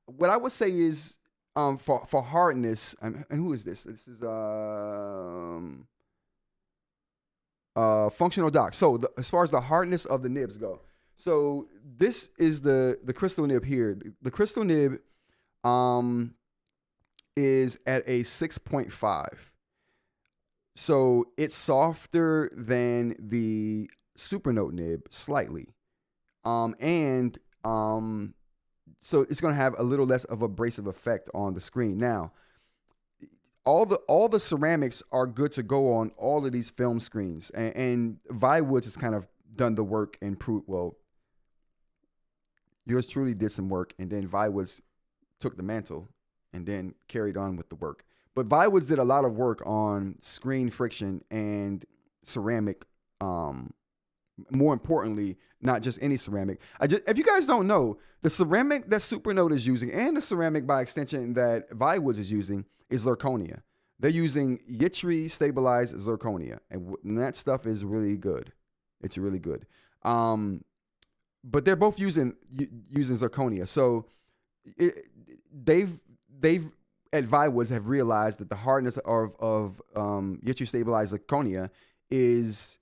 What I would say is, for hardness, and who is this? This is Functional Doc. So as far as the hardness of the nibs go, so this is the Crstal nib here. The Crstal nib is at a 6.5. So it's softer than the Supernote nib slightly. So it's going to have a little less of abrasive effect on the screen. Now, all the ceramics are good to go on all of these film screens, and Viwoods has kind of done the work and proved, well, yours truly did some work, and then Viwoods took the mantle and then carried on with the work. But Viwoods did a lot of work on screen friction and ceramic. More importantly, not just any ceramic. If you guys don't know, the ceramic that Supernote is using and the ceramic by extension that Viwoods is using is zirconia. They're using yttrium stabilized zirconia, and that stuff is really good. It's really good. But they're both using zirconia, so they've at Viwoods have realized that the hardness of yet you stabilize zirconia is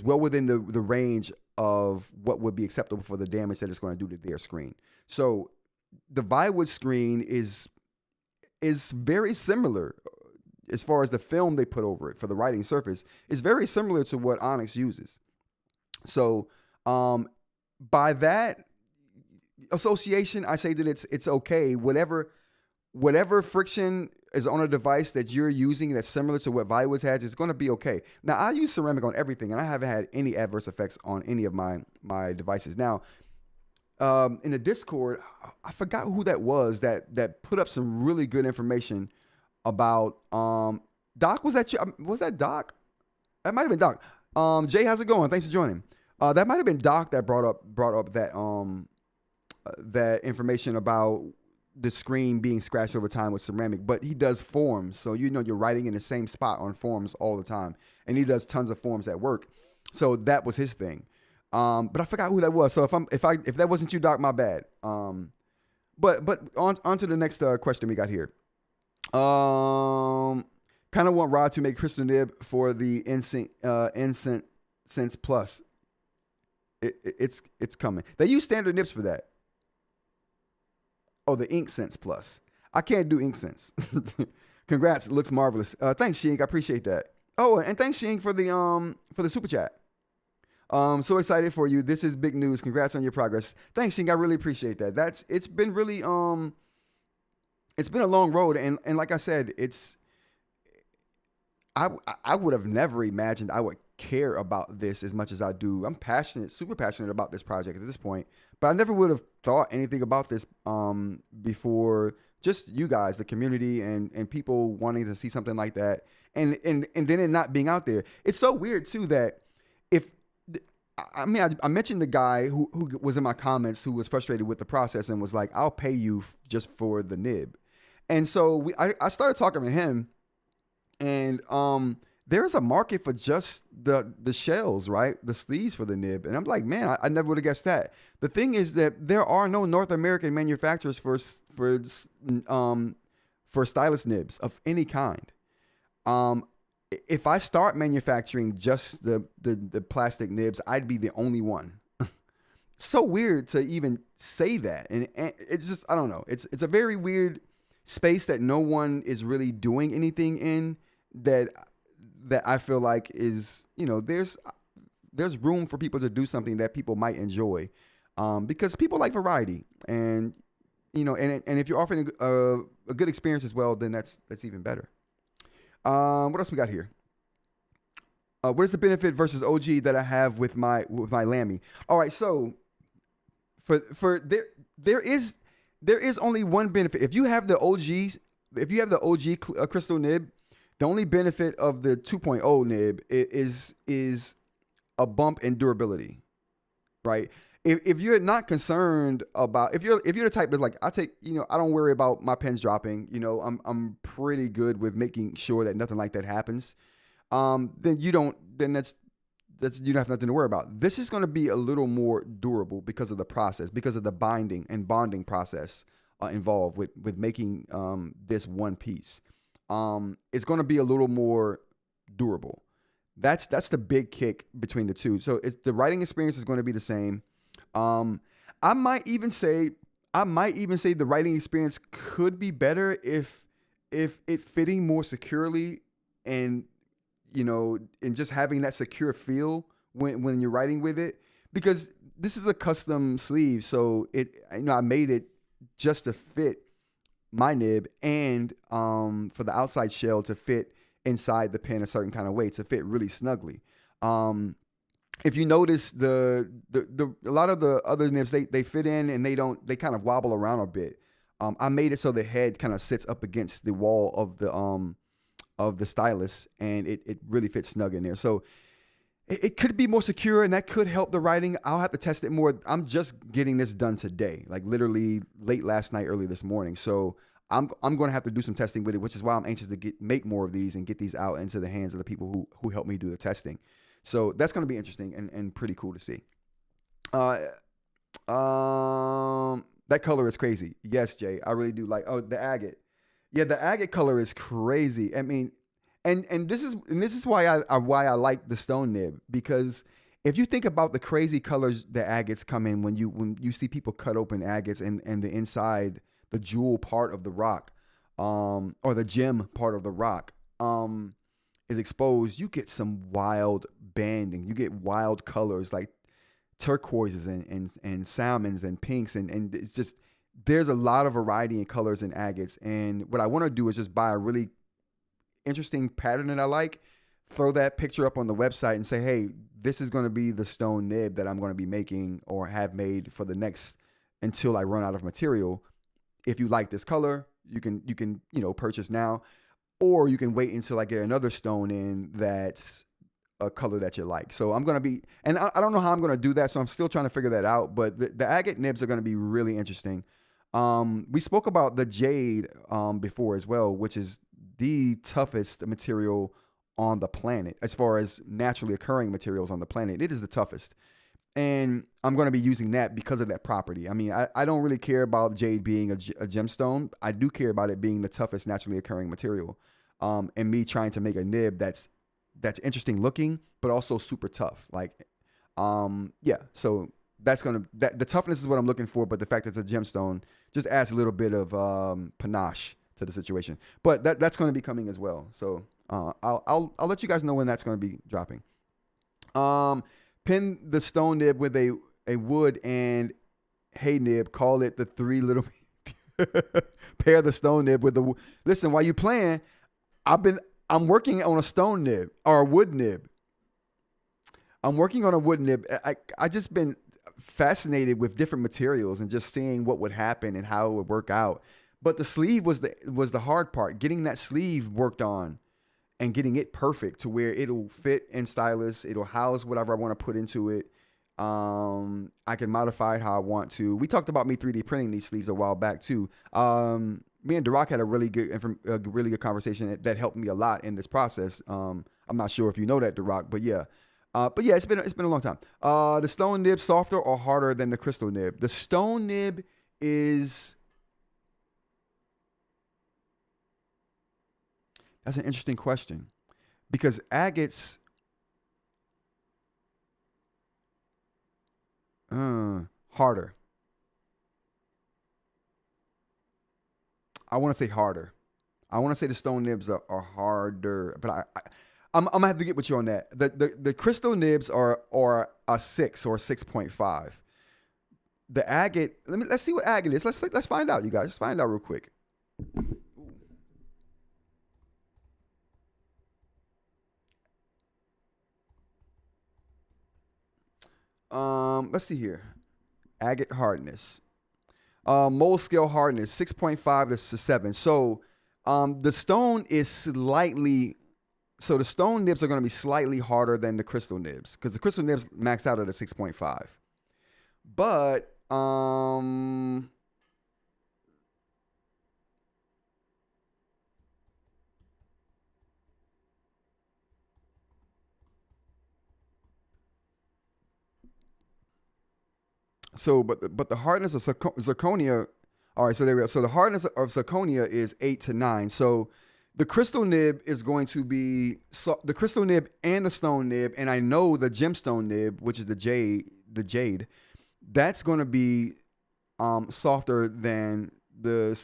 well within the range of what would be acceptable for the damage that it's going to do to their screen. So the Viwoods screen is very similar as far as the film they put over it for the writing surface is very similar to what Onyx uses. So by that association, I say that it's okay. Whatever friction is on a device that you're using that's similar to what Viwoods has, it's going to be okay. Now, I use ceramic on everything, and I haven't had any adverse effects on any of my devices. Now, in the Discord, I forgot who that was that put up some really good information about Doc. Was that you? Was that Doc? That might have been Doc. Jay, how's it going? Thanks for joining. That might have been Doc that brought up that information about the screen being scratched over time with ceramic, but he does forms. So, you're writing in the same spot on forms all the time, and he does tons of forms at work. So that was his thing. But I forgot who that was. So if that wasn't you, Doc, my bad. But on to the next question we got here. Kind of want Rod to make Crstal Nib for the Incense Plus. It's coming. They use standard nibs for that. Oh, the Ink Sense Plus. I can't do Ink Sense. Congrats, it looks marvelous. Thanks, Shink. I appreciate that. Oh, and thanks, Shink, for the super chat. So excited for you. This is big news. Congrats on your progress. Thanks, Shink. I really appreciate that. It's been really it's been a long road, and like I said, I would have never imagined I would care about this as much as I do. I'm super passionate about this project at this point, but I never would have thought anything about this before. Just you guys, the community, and people wanting to see something like that, and then it not being out there. It's so weird too that I mentioned the guy who was in my comments who was frustrated with the process and was like, "I'll pay you just for the nib," and so I started talking to him, and there's a market for just the shells, right? The sleeves for the nib. And I'm like, man, I never would have guessed that. The thing is that there are no North American manufacturers for stylus nibs of any kind. If I start manufacturing just the plastic nibs, I'd be the only one. So weird to even say that. And it's just, I don't know. It's a very weird space that no one is really doing anything in that I feel like is, there's room for people to do something that people might enjoy, because people like variety, and and if you're offering a good experience as well, then that's even better. What else we got here? What is the benefit versus OG that I have with my Lamy? All right, so for there is only one benefit. If you have the OG Crstal nib, the only benefit of the 2.0 nib is a bump in durability, right? If you're not concerned about, if you're the type that's like, I don't worry about my pens dropping, I'm pretty good with making sure that nothing like that happens. Then you don't have nothing to worry about. This is going to be a little more durable because of the process, because of the binding and bonding process involved with making this one piece. It's going to be a little more durable. That's the big kick between the two. So the writing experience is going to be the same. I might even say the writing experience could be better if it fitting more securely, and and just having that secure feel when you're writing with it, because this is a custom sleeve. So I made it just to fit my nib, and for the outside shell to fit inside the pen a certain kind of way, to fit really snugly. If you notice, a lot of the other nibs, they fit in and they kind of wobble around a bit. I made it so the head kind of sits up against the wall of the stylus, and it really fits snug in there. So it could be more secure, and that could help the writing. I'll have to test it more. I'm just getting this done today, like literally late last night, early this morning. So I'm going to have to do some testing with it, which is why I'm anxious to make more of these and get these out into the hands of the people who help me do the testing. So that's going to be interesting and pretty cool to see. That color is crazy. Yes, Jay, I really do like. Oh, the agate. Yeah, the agate color is crazy. I mean, and this is why I like the stone nib, because if you think about the crazy colors that agates come in when you see people cut open agates and the inside, the jewel part of the rock, or the gem part of the rock, is exposed, you get some wild banding. You get wild colors like turquoises and salmons and pinks, and it's just, there's a lot of variety in colors in agates. And what I want to do is just buy a really interesting pattern that I like, throw that picture up on the website and say, hey, this is going to be the stone nib that I'm going to be making or have made for the next, until I run out of material. If you like this color, you can purchase now, or you can wait until I get another stone in that's a color that you like. So I'm going to be, and I don't know how I'm going to do that, so I'm still trying to figure that out, but the agate nibs are going to be really interesting. We spoke about the jade before as well, which is the toughest material on the planet. As far as naturally occurring materials on the planet, it is the toughest. And I'm going to be using that because of that property. I mean, I don't really care about jade being a gemstone. I do care about it being the toughest naturally occurring material. And me trying to make a nib that's interesting looking, but also super tough. Like, yeah, so that's the toughness is what I'm looking for, but the fact that it's a gemstone just adds a little bit of panache to the situation. But that's going to be coming as well. So I'll let you guys know when that's going to be dropping. Pin the stone nib with a wood and hay nib. Call it the three little. Pair the stone nib with the. Listen, while you playing, I'm working on a stone nib or a wood nib. I'm working on a wood nib. I just been fascinated with different materials and just seeing what would happen and how it would work out. But the sleeve was the hard part. Getting that sleeve worked on and getting it perfect to where it'll fit in stylus. It'll house whatever I want to put into it. I can modify it how I want to. We talked about me 3D printing these sleeves a while back too. Me and Duroc had a really good conversation that helped me a lot in this process. I'm not sure if you know that, Duroc, but yeah. It's been a long time. The stone nib softer or harder than the crystal nib? The stone nib is. That's an interesting question, because agates. Harder. I want to say harder. I want to say the stone nibs are harder, but I'm gonna have to get with you on that. The crystal nibs are a 6 or 6.5. The agate. Let's see what agate is. Let's find out, you guys. Let's find out real quick. Let's see here. Agate hardness. Mold scale hardness 6.5 to 7. So, the stone is slightly. So the stone nibs are going to be slightly harder than the crystal nibs, because the crystal nibs max out at a 6.5. But but the hardness of zirconia. All right, so there we go. So the hardness of zirconia is 8 to 9. So the crystal nib is going to be the crystal nib and the stone nib, and I know the gemstone nib, which is the jade, that's going to be softer than the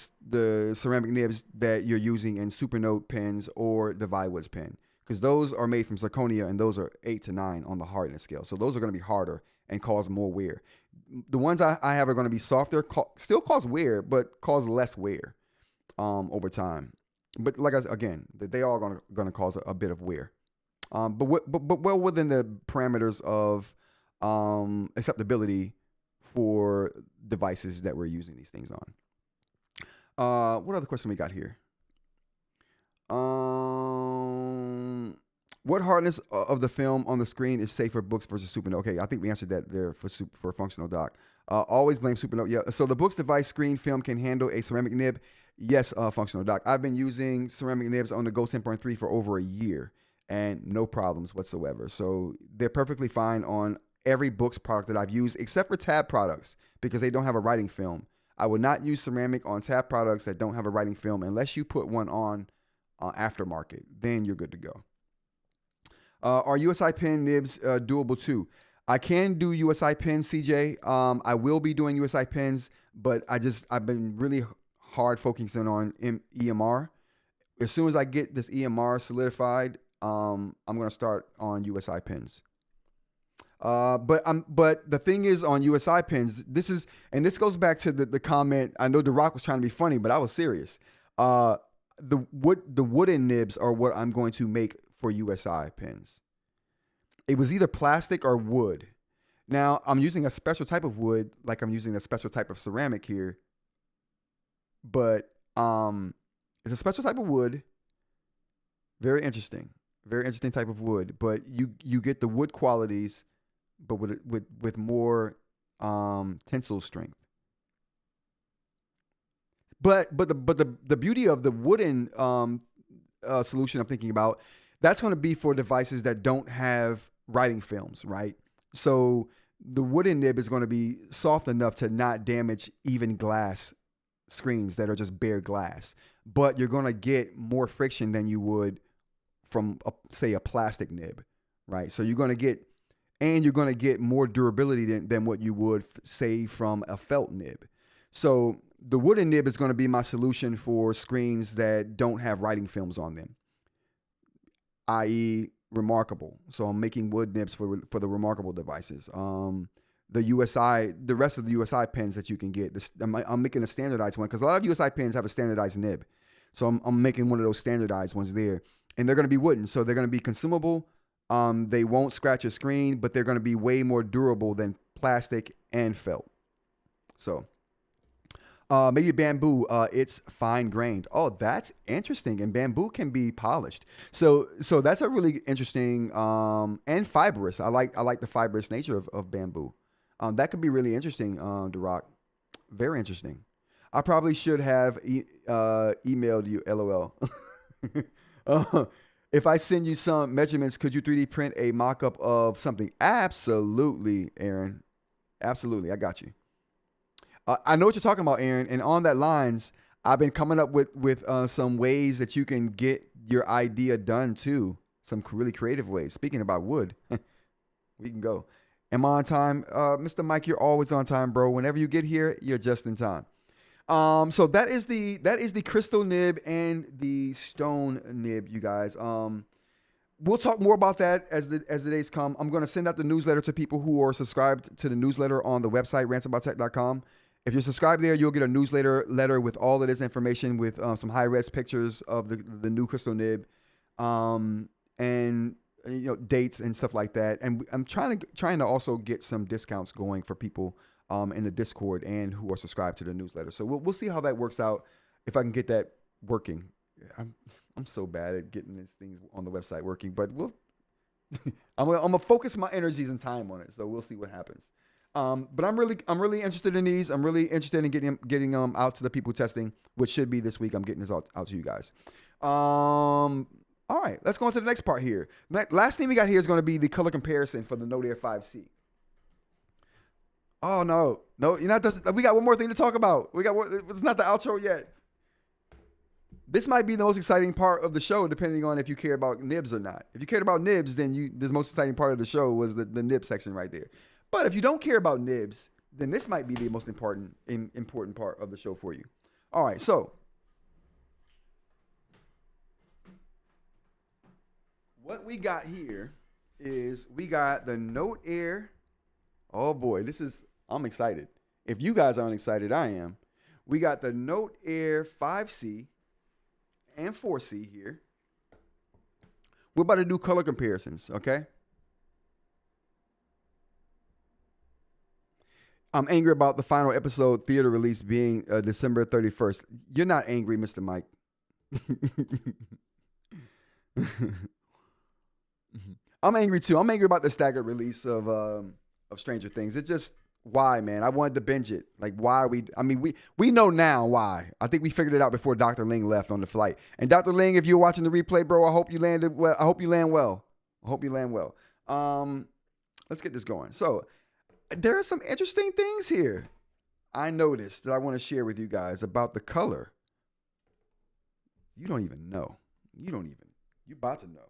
ceramic nibs that you're using in Supernote pens or the Viwoods pen, because those are made from zirconia and those are 8 to 9 on the hardness scale. So those are going to be harder and cause more wear. The ones I have are going to be softer, still cause wear, but cause less wear over time. But like I said, again, they are going to cause a bit of wear, but well within the parameters of acceptability for devices that we're using these things on. What other question we got here? What hardness of the film on the screen is safe for Boox versus Supernote? Okay, I think we answered that there for functional doc. Always blame Supernote. Yeah. So the Boox device screen film can handle a ceramic nib. Yes, functional doc. I've been using ceramic nibs on the Go 10.3 for over a year and no problems whatsoever. So they're perfectly fine on every Boox product that I've used, except for tab products, because they don't have a writing film. I would not use ceramic on tab products that don't have a writing film unless you put one on aftermarket. Then you're good to go. Are USI pen nibs doable too? I can do USI pens, CJ. I will be doing USI pens, but I've been really hard focusing on EMR. As soon as I get this EMR solidified, I'm gonna start on USI pens. But the thing is on USI pens, this goes back to the comment. I know The Rock was trying to be funny, but I was serious. The wooden nibs are what I'm going to make for USI pens. It was either plastic or wood. Now I'm using a special type of wood, like I'm using a special type of ceramic here. But it's a special type of wood. Very interesting type of wood. But you get the wood qualities, but with more tensile strength. But the beauty of the wooden solution I'm thinking about, that's going to be for devices that don't have writing films, right? So the wooden nib is going to be soft enough to not damage even glass screens that are just bare glass, but you're going to get more friction than you would from say a plastic nib, right? So you're going to get more durability than what you would say from a felt nib. So the wooden nib is going to be my solution for screens that don't have writing films on them, i.e. Remarkable. So I'm making wood nibs for the Remarkable devices. The rest of the USI pens that you can get, I'm making a standardized one because a lot of USI pens have a standardized nib. So I'm making one of those standardized ones there, and they're going to be wooden. So they're going to be consumable. They won't scratch your screen, but they're going to be way more durable than plastic and felt. So maybe bamboo, it's fine grained. Oh, that's interesting. And bamboo can be polished. So that's a really interesting and fibrous. I like the fibrous nature of bamboo. That could be really interesting, Duroc. Very interesting. I probably should have emailed you, LOL. If I send you some measurements, could you 3D print a mock-up of something? Absolutely, Aaron. Absolutely. I got you. I know what you're talking about, Aaron. And on that lines, I've been coming up with some ways that you can get your idea done too. Some really creative ways. Speaking about wood, we can go. Am I on time? Mr. Mike, you're always on time, bro. Whenever you get here, you're just in time. So that is the Crstal nib and the stone nib, you guys. We'll talk more about that as the days come. I'm going to send out the newsletter to people who are subscribed to the newsletter on the website, ransomabouttech.com. If you're subscribed there, you'll get a newsletter letter with all of this information with some high-res pictures of the new Crstal nib, and dates and stuff like that. And I'm trying to also get some discounts going for people in the Discord and who are subscribed to the newsletter. So we'll see how that works out if I can get that working. I'm so bad at getting these things on the website working, but I'm gonna focus my energies and time on it. So we'll see what happens. But I'm really interested in these. I'm really interested in getting out to the people testing, which should be this week. I'm getting this out to you guys. All right, let's go on to the next part here. Last thing we got here is going to be the color comparison for the Note Air 5C. Oh no, you're not. We got one more thing to talk about. It's not the outro yet. This might be the most exciting part of the show, depending on if you care about nibs or not. If you cared about nibs, then the most exciting part of the show was the nib section right there. But if you don't care about nibs, then this might be the most important part of the show for you. All right, so what we got here is we got the Note Air. Oh boy, I'm excited. If you guys aren't excited, I am. We got the Note Air 5C and 4C here. We're about to do color comparisons, okay? I'm angry about the final episode theater release being December 31st. You're not angry, Mr. Mike. I'm angry too. I'm angry about the staggered release of Stranger Things. It's just, why, man? I wanted to binge it. Like, why are we? I mean, we know now why. I think we figured it out before Dr. Ling left on the flight. And Dr. Ling, if you're watching the replay, bro, I hope you landed well. I hope you land well. Let's get this going. So there are some interesting things here. I noticed that I want to share with you guys about the color. You don't even know. You about to know.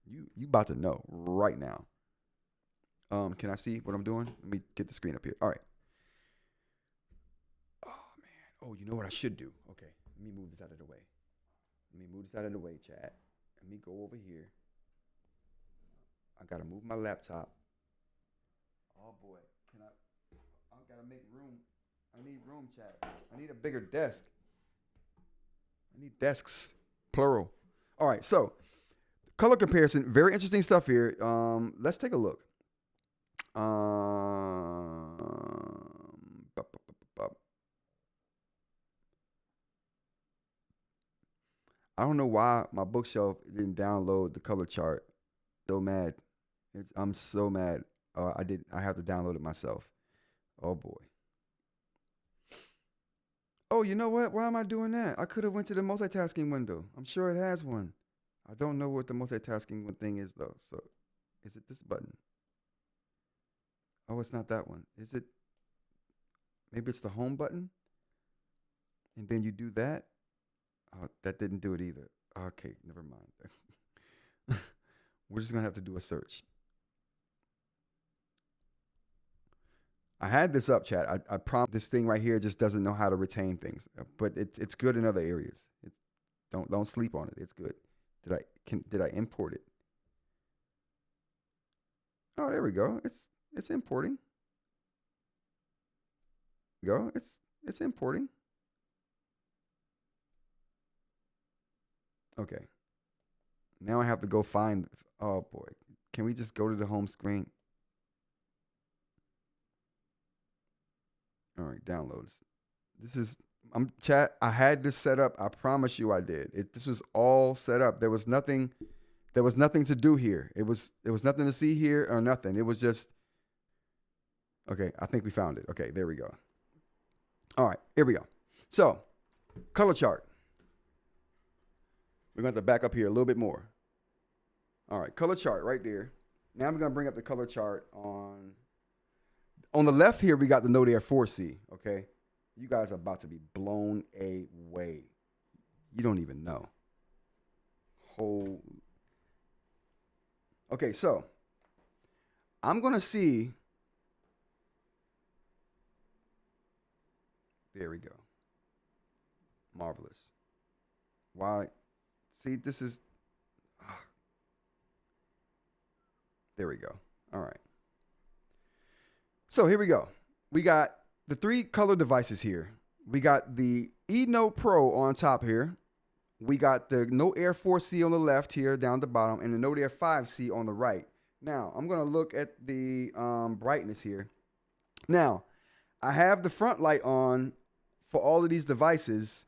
You about to know right now. Can I see what I'm doing? Let me get the screen up here. All right. Oh man. Oh, you know what I should do? Okay. Let me move this out of the way. Chat. Let me go over here. I gotta move my laptop. Oh boy. I gotta make room. I need room, chat. I need a bigger desk. I need desks, plural. All right, so color comparison, very interesting stuff here. Let's take a look. I don't know why my bookshelf didn't download the color chart. So mad. I'm so mad. I have to download it myself. Oh boy. Oh, you know what? Why am I doing that? I could have went to the multitasking window. I'm sure it has one. I don't know what the multitasking thing is though. So, is it this button? Oh, it's not that one. Is it? Maybe it's the home button. And then you do that. Oh, that didn't do it either. Okay, never mind. We're just gonna have to do a search. I had this up, chat. I promise this thing right here just doesn't know how to retain things, but it's good in other areas. Don't sleep on it. It's good. Did I import it? Oh, there we go. It's importing. It's importing. Okay. Now I have to go find. Oh boy. Can we just go to the home screen? All right, downloads. Chat. I had this set up. I promise you I did. This was all set up. There was nothing to do here. It was nothing to see here or nothing. It was just, okay, I think we found it. Okay, there we go. All right, here we go. So, color chart. We're going to have to back up here a little bit more. All right, color chart right there. Now I'm going to bring up the color chart on the left here. We got the Note Air 4C, okay? You guys are about to be blown away. You don't even know. Okay, so I'm going to see. There we go. Marvelous. Why? See, this is. There we go. All right. So here we go. We got the 3 color devices here. We got the eNote Pro on top here. We got the Note Air 4C on the left here down the bottom and the Note Air 5C on the right. Now, I'm going to look at the brightness here. Now, I have the front light on for all of these devices.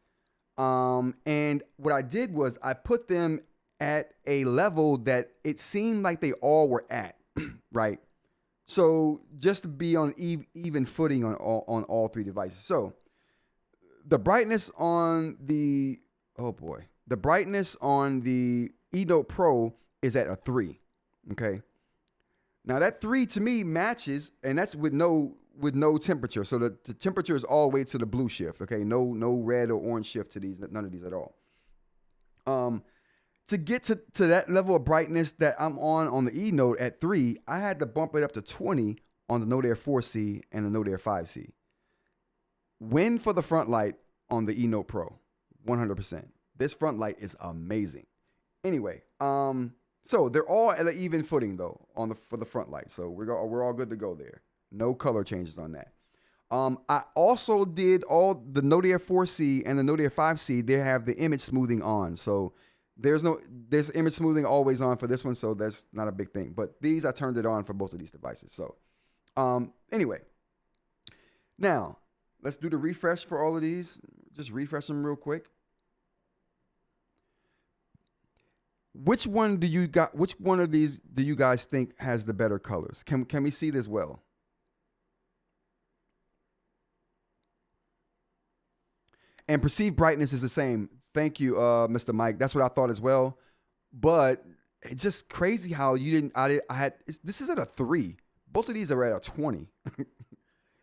And what I did was I put them at a level that it seemed like they all were at, right? So just to be on even footing on all 3 devices. So the brightness on the brightness on the eNote Pro is at a 3. Okay. Now that 3 to me matches, and that's with no temperature. So the temperature is all the way to the blue shift. Okay. No red or orange shift to these, none of these at all. To get to that level of brightness that I'm on the eNote at 3, I had to bump it up to 20 on the Note Air 4C and the Note Air 5C. Win for the front light on the eNote Pro, 100%. This front light is amazing. Anyway, so they're all at an even footing though for the front light. So we're all good to go there. No color changes on that. I also did all the Note Air 4C and the Note Air 5C. They have the image smoothing on, so there's image smoothing always on for this one, so that's not a big thing. But these, I turned it on for both of these devices. So anyway, now let's do the refresh for all of these. Just refresh them real quick. Which one of these do you guys think has the better colors? Can we see this well? And perceived brightness is the same. Thank you, Mr. Mike. That's what I thought as well. But it's just crazy how you didn't. This is at a 3. Both of these are at a 20.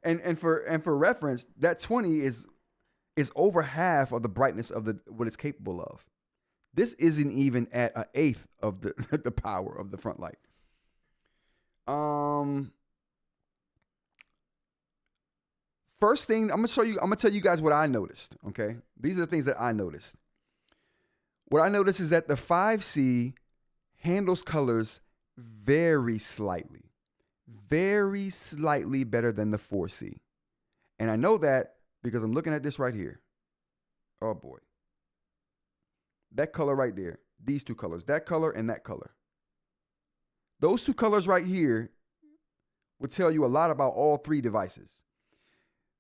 And for reference, that 20 is over half of the brightness of what it's capable of. This isn't even at an eighth of the the power of the front light. First thing I'm gonna tell you guys what I noticed. Okay, these are the things that I noticed. What I noticed is that the 5C handles colors very slightly better than the 4C. And I know that because I'm looking at this right here. Oh boy. That color right there, these two colors, that color and that color. Those two colors right here would tell you a lot about all three devices.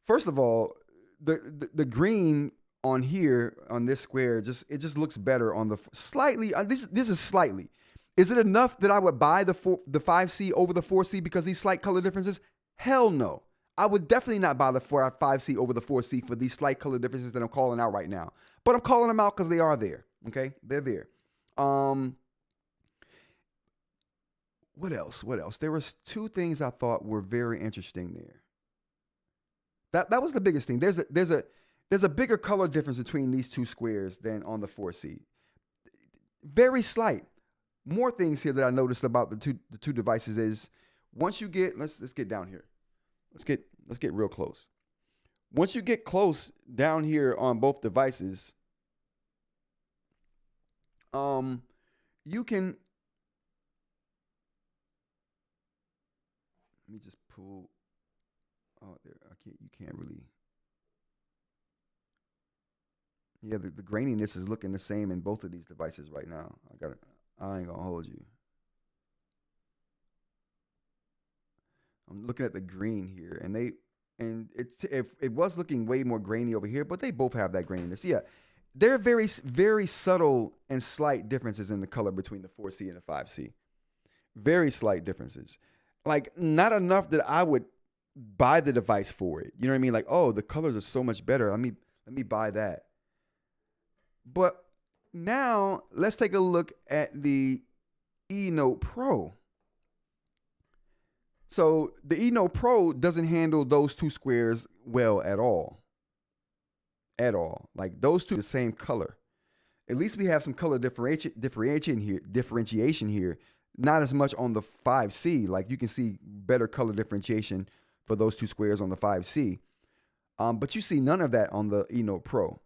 First of all, the green on here on this square just looks better on the slightly. This is slightly. Is it enough that I would buy the 5C over the 4C because these slight color differences? Hell no. I would definitely not buy the 5C over the 4C for these slight color differences that I'm calling out right now. But I'm calling them out because they are there. Okay, they're there. What else? There was two things I thought were very interesting there. That was the biggest thing. There's a bigger color difference between these two squares than on the 4C. Very slight. More things here that I noticed about the two devices is once you get let's get down here. Let's get real close. Once you get close down here on both devices, you can, let me just pull, oh, there, you can't really, yeah, the graininess is looking the same in both of these devices right now. I ain't gonna hold you. I'm looking at the green here, and it was looking way more grainy over here, but they both have that graininess. Yeah, there are very, very subtle and slight differences in the color between the 4C and the 5C. Very slight differences. Like, not enough that I would buy the device for it. You know what I mean? Like, oh, the colors are so much better. Let me buy that. But now let's take a look at the eNote Pro. So the eNote Pro doesn't handle those two squares well at all. At all. Like, those two are the same color. At least we have some color differentiation here. Not as much on the 5C. Like, you can see better color differentiation for those two squares on the 5C. But you see none of that on the eNote Pro.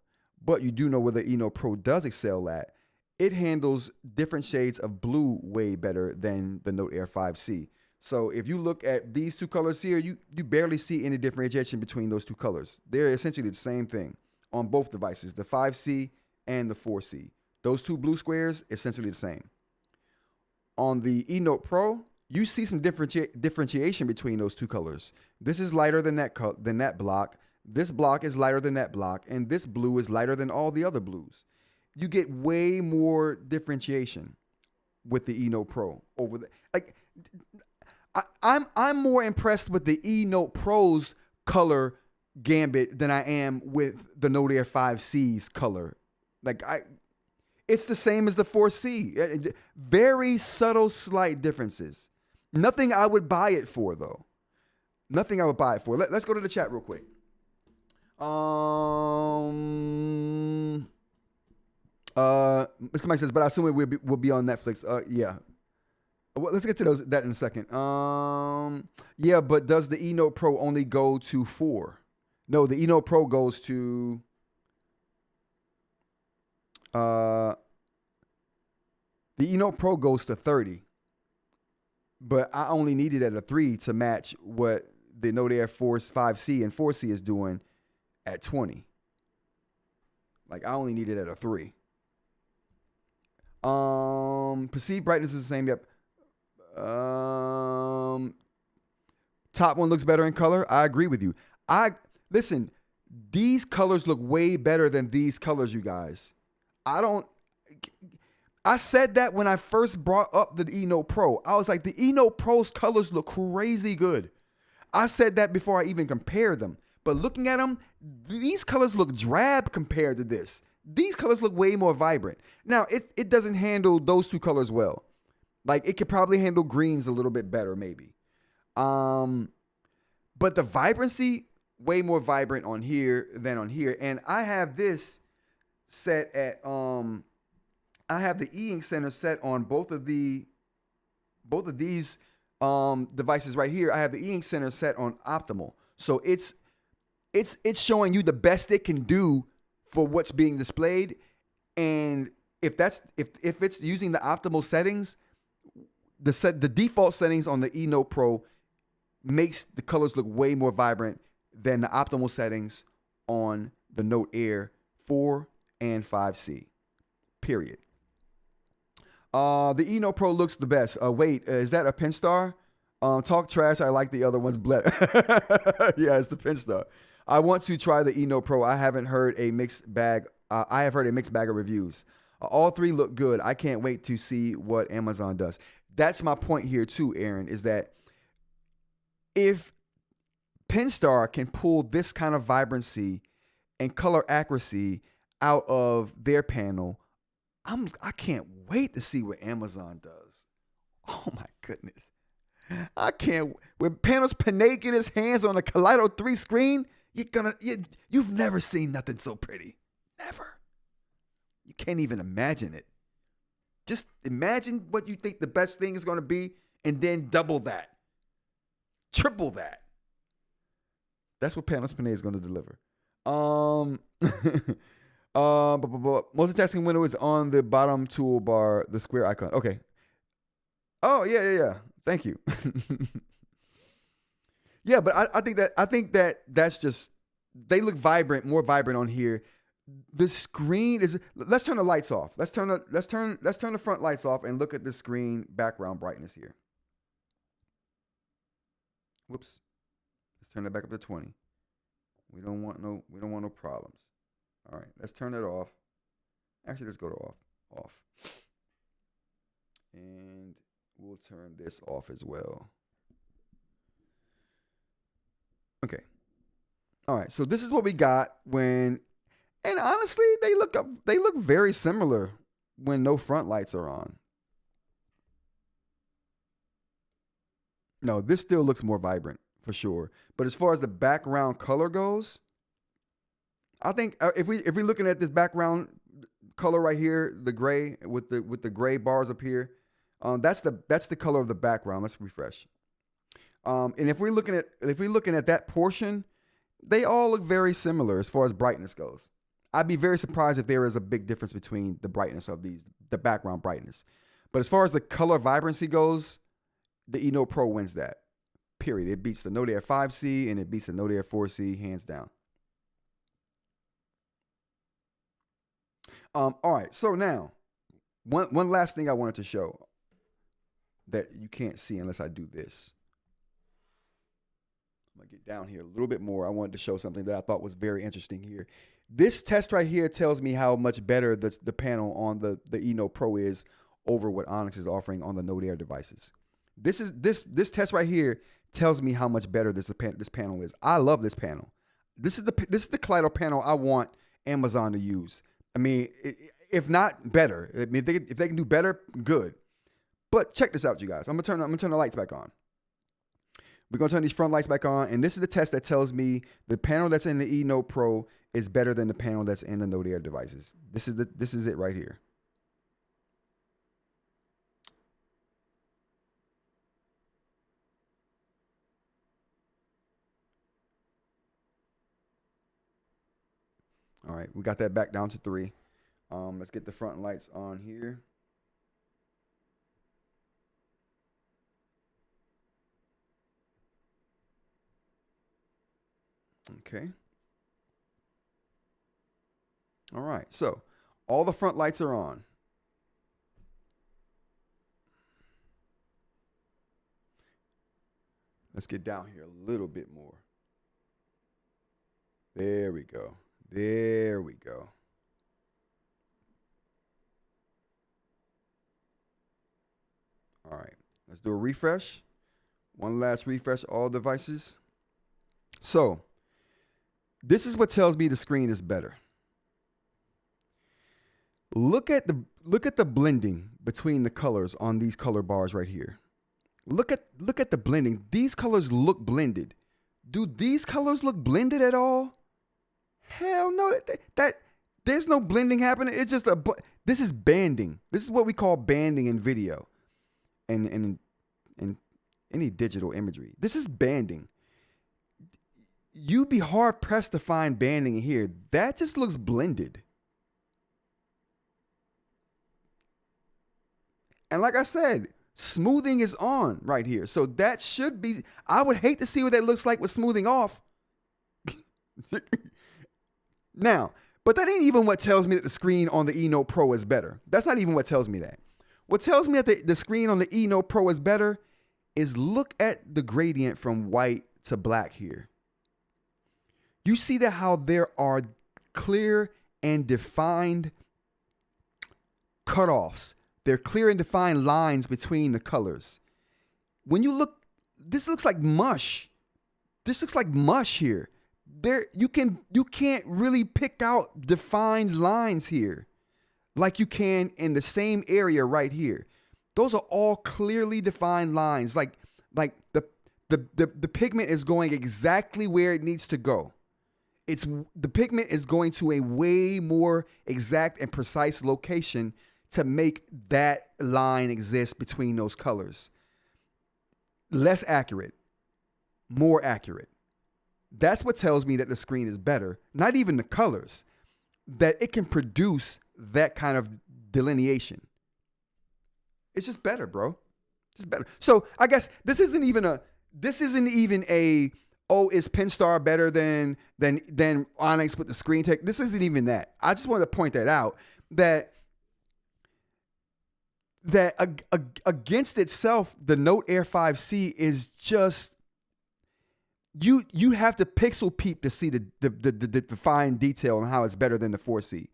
But you do know where the eNote Pro does excel at. It handles different shades of blue way better than the Note Air 5C. So if you look at these two colors here, you barely see any differentiation between those two colors. They're essentially the same thing on both devices, the 5C and the 4C. Those two blue squares, essentially the same. On the eNote Pro, you see some differentiation between those two colors. This is lighter than that block. This block is lighter than that block, and this blue is lighter than all the other blues. You get way more differentiation with the eNote Pro over the like. I'm more impressed with the eNote Pro's color gambit than I am with the Note Air 5C's color. Like, it's the same as the 4C. Very subtle, slight differences. Nothing I would buy it for, though. Nothing I would buy it for. Let's go to the chat real quick. Mr. Mike says, but I assume it will be on Netflix. Yeah. Well, let's get to that in a second. Yeah, but does the eNote Pro only go to 4? No, the eNote Pro goes to the eNote Pro goes to 30. But I only need it at a 3 to match what the Note Air 5C and 4C is doing at 20. Like, I only need it at a 3. Perceived brightness is the same. Yep. Top one looks better in color. I agree with you. Listen, these colors look way better than these colors, you guys. I said that when I first brought up the eNote Pro. I was like, the eNote Pro's colors look crazy good. I said that before I even compared them. But looking at them, these colors look drab compared to this. These colors look way more vibrant. Now, it doesn't handle those two colors well. Like, it could probably handle greens a little bit better, maybe. But But the vibrancy, way more vibrant on here than on here. And I have this set at I have the eInk Center set on both of these devices right here. I have the eInk Center set on optimal. So it's showing you the best it can do for what's being displayed. And if it's using the optimal settings, the default settings on the eNote Pro makes the colors look way more vibrant than the optimal settings on the Note Air 4 and 5C. Period. The eNote Pro looks the best. Wait, is that a Penstar? Talk trash. I like the other ones better. Yeah, it's the Penstar. I want to try the eNote Pro. I haven't heard a mixed bag. I have heard a mixed bag of reviews. All three look good. I can't wait to see what Amazon does. That's my point here too, Aaron, is that if Penstar can pull this kind of vibrancy and color accuracy out of their panel, I can't wait to see what Amazon does. Oh my goodness. I can't. When Panos Panay get his hands on a Kaleido 3 screen, you've never seen nothing so pretty. Never. You can't even imagine it. Just imagine what you think the best thing is going to be and then double that. Triple that. That's what Panos Panay is going to deliver. Multitasking window is on the bottom toolbar, the square icon. Okay. Oh, yeah. Thank you. Yeah, but I think that's just, they look vibrant, more vibrant on here. The screen is, let's turn the lights off. Let's turn the front lights off and look at the screen background brightness here. Whoops. Let's turn that back up to 20. We don't want no problems. All right, let's turn it off. Actually, let's go to off. And we'll turn this off as well. Okay. All right, so this is what we got when, and honestly, they look very similar when no front lights are on. No, this still looks more vibrant for sure. But as far as the background color goes, I think if we're looking at this background color right here, the gray with the gray bars up here, that's the color of the background. Let's refresh. And if we're looking at that portion, they all look very similar as far as brightness goes. I'd be very surprised if there is a big difference between the brightness of these, the background brightness. But as far as the color vibrancy goes, the eNote Pro wins that. Period. It beats the Note Air 5C and it beats the Note Air 4C hands down. All right. So now, one last thing I wanted to show that you can't see unless I do this. I'm going to get down here a little bit more. I wanted to show something that I thought was very interesting here. This test right here tells me how much better the panel on the eNote Pro is over what Onyx is offering on the Note Air devices. This test right here tells me how much better this panel is. I love this panel. This is the Kaleido panel I want Amazon to use. I mean, if not better, I mean, if they can do better, good. But check this out, you guys. I'm gonna turn the lights back on. We're gonna turn these front lights back on, and this is the test that tells me the panel that's in the eNote Pro is better than the panel that's in the Note Air devices. This is it right here. All right, we got that back down to 3. Let's get the front lights on here. Okay. All right, so all the front lights are on. Let's get down here a little bit more. There we go. There we go. All right, let's do a refresh. One last refresh, all devices. So this is what tells me the screen is better. Look at the blending between the colors on these color bars right here. Look at the blending. These colors look blended. Do these colors look blended at all? Hell no. That there's no blending happening. It's just this is banding. This is what we call banding in video and in any digital imagery. This is banding. You'd be hard pressed to find banding in here. That just looks blended. And like I said, smoothing is on right here. So that should be, I would hate to see what that looks like with smoothing off. Now, but that ain't even what tells me that the screen on the eNote Pro is better. That's not even what tells me that. What tells me that the screen on the eNote Pro is better is look at the gradient from white to black here. You see that how there are clear and defined cutoffs. There are clear and defined lines between the colors. When you look, this looks like mush. This looks like mush here. You can't really pick out defined lines here like you can in the same area right here. Those are all clearly defined lines. Like the pigment is going exactly where it needs to go. The pigment is going to a way more exact and precise location to make that line exist between those colors. Less accurate, more accurate. That's what tells me that the screen is better. Not even the colors, that it can produce that kind of delineation. It's just better, bro. Just better. So I guess this isn't even a, oh, is Penstar better than Onyx with the screen tech? This isn't even that. I just wanted to point that out, that against itself, the Note Air 5C is just, you have to pixel peep to see the fine detail on how it's better than the 4C.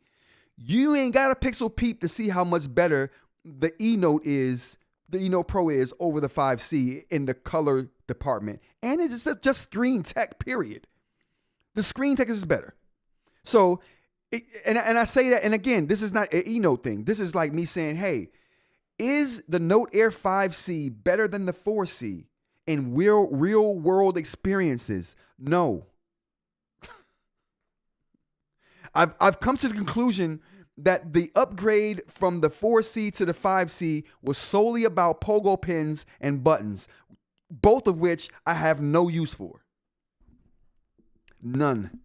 You ain't got to pixel peep to see how much better the eNote Pro is over the 5C in the color department. And it's just screen tech, period. The screen tech is better. So, and I say that, and again, this is not an eNote thing. This is like me saying, hey, is the Note Air 5C better than the 4C in real world experiences? No. I've come to the conclusion that the upgrade from the 4C to the 5C was solely about pogo pins and buttons, both of which I have no use for. None.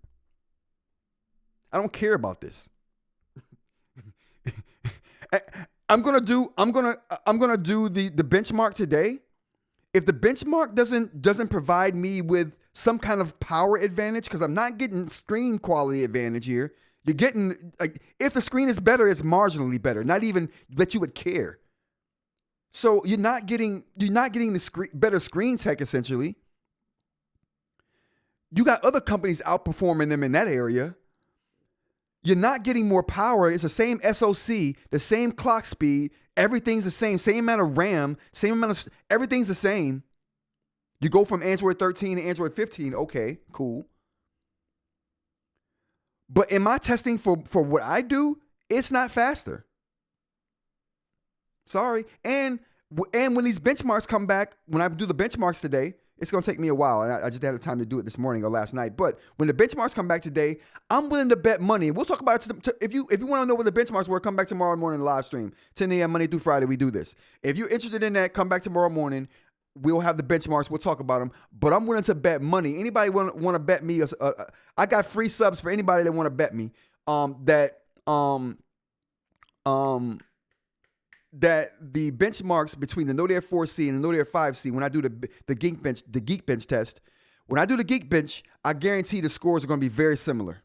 I don't care about this. I'm gonna do the benchmark today. If the benchmark doesn't provide me with some kind of power advantage, because I'm not getting screen quality advantage here. You're getting, like, if the screen is better, it's marginally better. Not even that you would care. So you're not getting the better screen tech, essentially. You got other companies outperforming them in that area. You're not getting more power. It's the same SoC, the same clock speed. Everything's the same amount of RAM, everything's the same. You go from Android 13 to Android 15. Okay, cool. But in my testing for what I do, it's not faster. Sorry. And when these benchmarks come back, when I do the benchmarks today, it's going to take me a while. And I just had the time to do it this morning or last night. But when the benchmarks come back today, I'm willing to bet money. We'll talk about it. If you want to know what the benchmarks were, come back tomorrow morning live stream. 10 a.m. Monday through Friday, we do this. If you're interested in that, come back tomorrow morning. We'll have the benchmarks. We'll talk about them. But I'm willing to bet money. Anybody want to bet me? I got free subs for anybody that want to bet me. That the benchmarks between the Note Air 4C and the Note Air 5C, when I do the Geekbench test, when I do the Geekbench, I guarantee the scores are going to be very similar.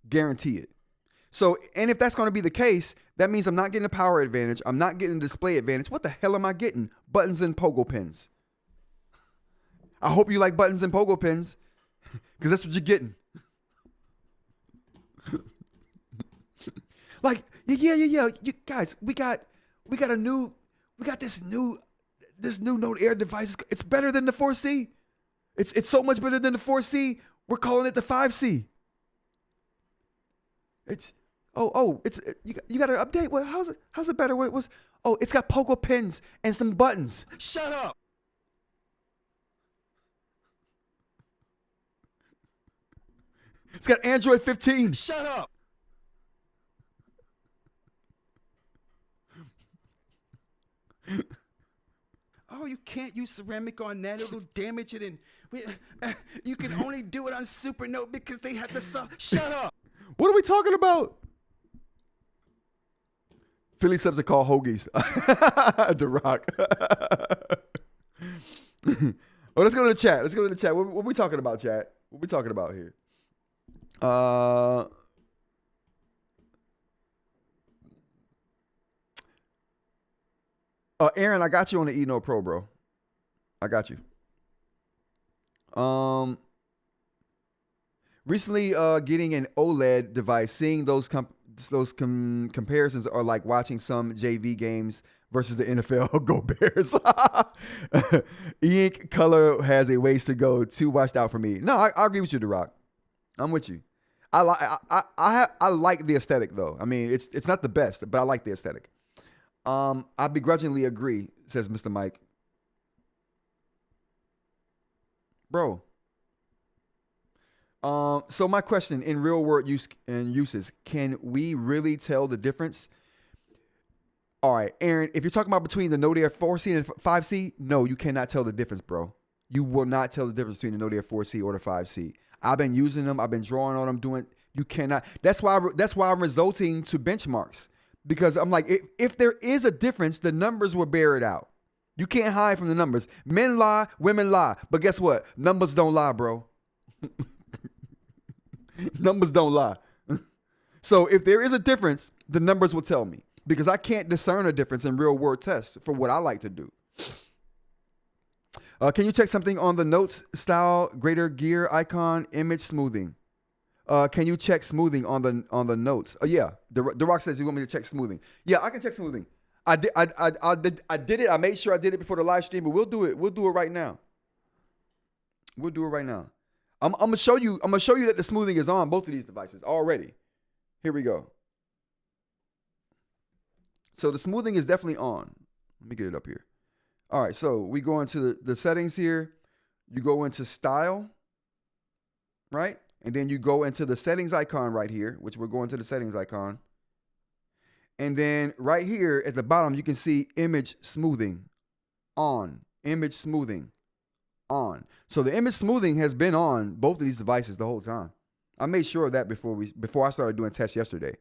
Guarantee it. So, and if that's going to be the case, that means I'm not getting a power advantage. I'm not getting a display advantage. What the hell am I getting? Buttons and pogo pins. I hope you like buttons and pogo pins, because that's what you're getting. Like, yeah. You guys, we got this new Note Air device. It's better than the 4C. It's so much better than the 4C. We're calling it the 5C. It's you got to update. Well, how's it better? What it was? Oh, it's got pogo pins and some buttons. Shut up. It's got Android 15. Shut up. Oh, you can't use ceramic on that. It'll damage it. And you can only do it on Supernote because they have the stuff. Shut up. What are we talking about? Philly subs are called hoagies. The Rock. Oh, let's go to the chat. Let's go to the chat. What we talking about, chat? What we talking about here? Aaron, I got you on the eNote Pro, bro. I got you. Recently, getting an OLED device, seeing those comparisons are like watching some JV games versus the NFL. Go Bears. eInk color has a ways to go. Too washed out for me. No, I agree with you, The Rock. I'm with you. I like the aesthetic though. I mean, it's not the best, but I like the aesthetic. I begrudgingly agree, says Mr. Mike. Bro. So my question, in real world uses, can we really tell the difference? All right, Aaron, if you're talking about between the Note Air 4C and 5C, no, you cannot tell the difference, bro. You will not tell the difference between the Note Air 4C or the 5C. I've been using them. I've been drawing on them. You cannot. That's why I'm resulting to benchmarks, because I'm like, if there is a difference, the numbers will bear it out. You can't hide from the numbers. Men lie, women lie. But guess what? Numbers don't lie, bro. Numbers don't lie. So if there is a difference, the numbers will tell me, because I can't discern a difference in real world tests for what I like to do. Can you check something on the notes style, greater gear icon, image smoothing? Can you check smoothing on the notes? Yeah, the Rock says you want me to check smoothing. Yeah, I can check smoothing. I did it. I made sure I did it before the live stream, but we'll do it. We'll do it right now. We'll do it right now. I'm gonna show you that the smoothing is on both of these devices already. Here we go. So the smoothing is definitely on. Let me get it up here. All right, so we go into the settings here. You go into style, right? And then you go into the settings icon right here, which we're going to the settings icon. And then right here at the bottom, you can see image smoothing on. Image smoothing on. So the image smoothing has been on both of these devices the whole time. I made sure of that before I started doing tests yesterday.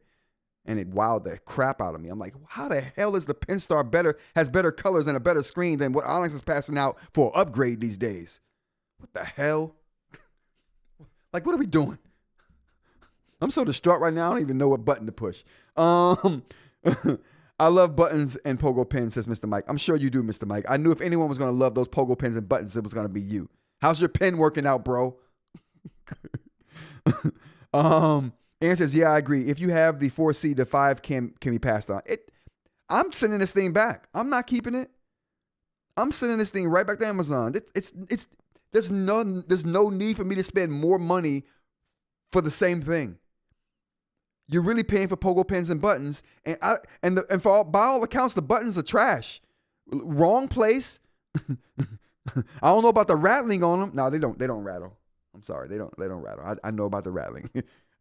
And it wowed the crap out of me. I'm like, how the hell is the Penstar has better colors and a better screen than what Onyx is passing out for upgrade these days? What the hell? Like, what are we doing? I'm so distraught right now. I don't even know what button to push. I love buttons and pogo pins, says Mr. Mike. I'm sure you do, Mr. Mike. I knew if anyone was going to love those pogo pins and buttons, it was going to be you. How's your pen working out, bro? Aaron says, yeah, I agree. If you have the 4C, the 5 can be passed on. I'm sending this thing back. I'm not keeping it. I'm sending this thing right back to Amazon. There's no need for me to spend more money for the same thing. You're really paying for pogo pins and buttons, by all accounts, the buttons are trash. Wrong place. I don't know about the rattling on them. No, they don't rattle. I'm sorry, they don't rattle. I know about the rattling.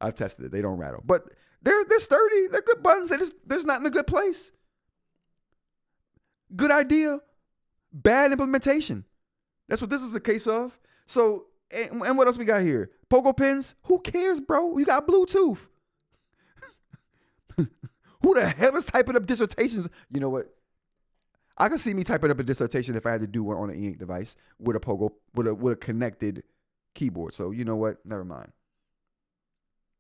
I've tested it. They don't rattle, but they're sturdy. They're good buttons. They're just not in a good place. Good idea, bad implementation. That's what this is the case of. So, and what else we got here? Pogo pins. Who cares, bro? You got Bluetooth. Who the hell is typing up dissertations? You know what? I could see me typing up a dissertation if I had to do one on an eInk device with a pogo with a connected keyboard. So you know what? Never mind.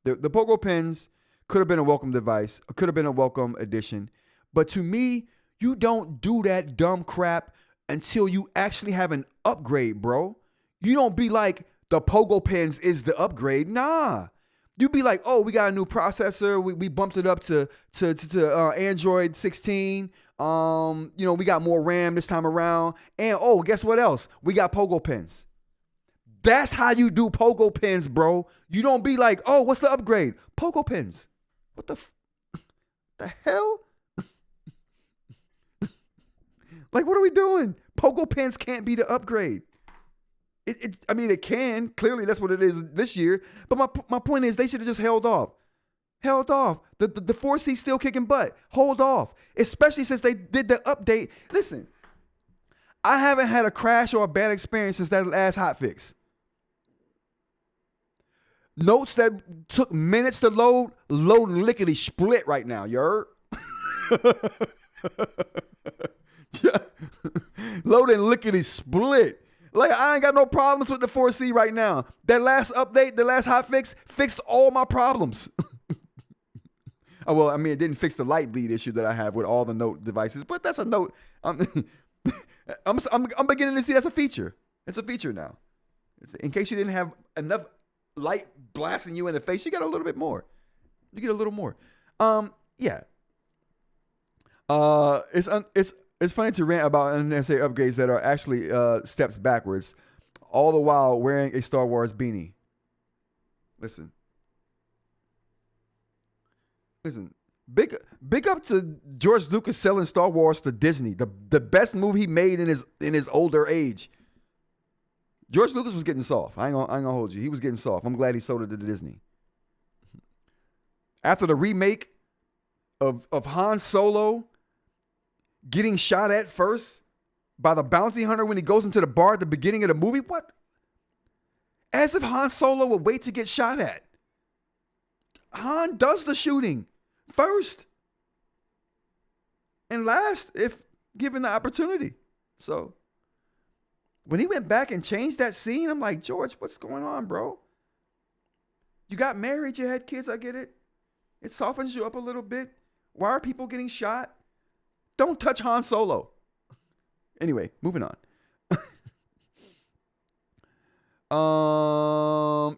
The pogo pins could have been a welcome device, could have been a welcome addition, but to me, you don't do that dumb crap until you actually have an upgrade, bro. You don't be like, the pogo pins is the upgrade. Nah. You be like, oh, we got a new processor. We bumped it up to Android 16. We got more RAM this time around. And oh, guess what else? We got pogo pins. That's how you do pogo pins, bro. You don't be like, oh, what's the upgrade? Pogo pins. What the hell? Like, what are we doing? Pogo pins can't be the upgrade. I mean, it can. Clearly, that's what it is this year. But my point is, they should have just held off. Held off. The 4C still kicking butt. Hold off. Especially since they did the update. Listen, I haven't had a crash or a bad experience since that last hotfix. Notes that took minutes to load lickety split right now. You heard? Yeah. Loading lickety split. Like, I ain't got no problems with the 4C right now. That last update, the last hotfix, fixed all my problems. Oh, well, I mean, it didn't fix the light bleed issue that I have with all the Note devices, but that's a Note. I'm beginning to see that's a feature. It's a feature now. In case you didn't have enough light blasting you in the face, you got a little bit more. You get a little more. Yeah. It's funny to rant about unnecessary upgrades that are actually steps backwards, all the while wearing a Star Wars beanie. Listen, big up to George Lucas selling Star Wars to Disney, the best movie he made in his older age. George Lucas was getting soft. I ain't gonna hold you. He was getting soft. I'm glad he sold it to Disney. After the remake of Han Solo getting shot at first by the bounty hunter when he goes into the bar at the beginning of the movie, what? As if Han Solo would wait to get shot at. Han does the shooting first and last if given the opportunity. So when he went back and changed that scene, I'm like, George, what's going on, bro? You got married, you had kids, I get it. It softens you up a little bit. Why are people getting shot? Don't touch Han Solo. Anyway, moving on.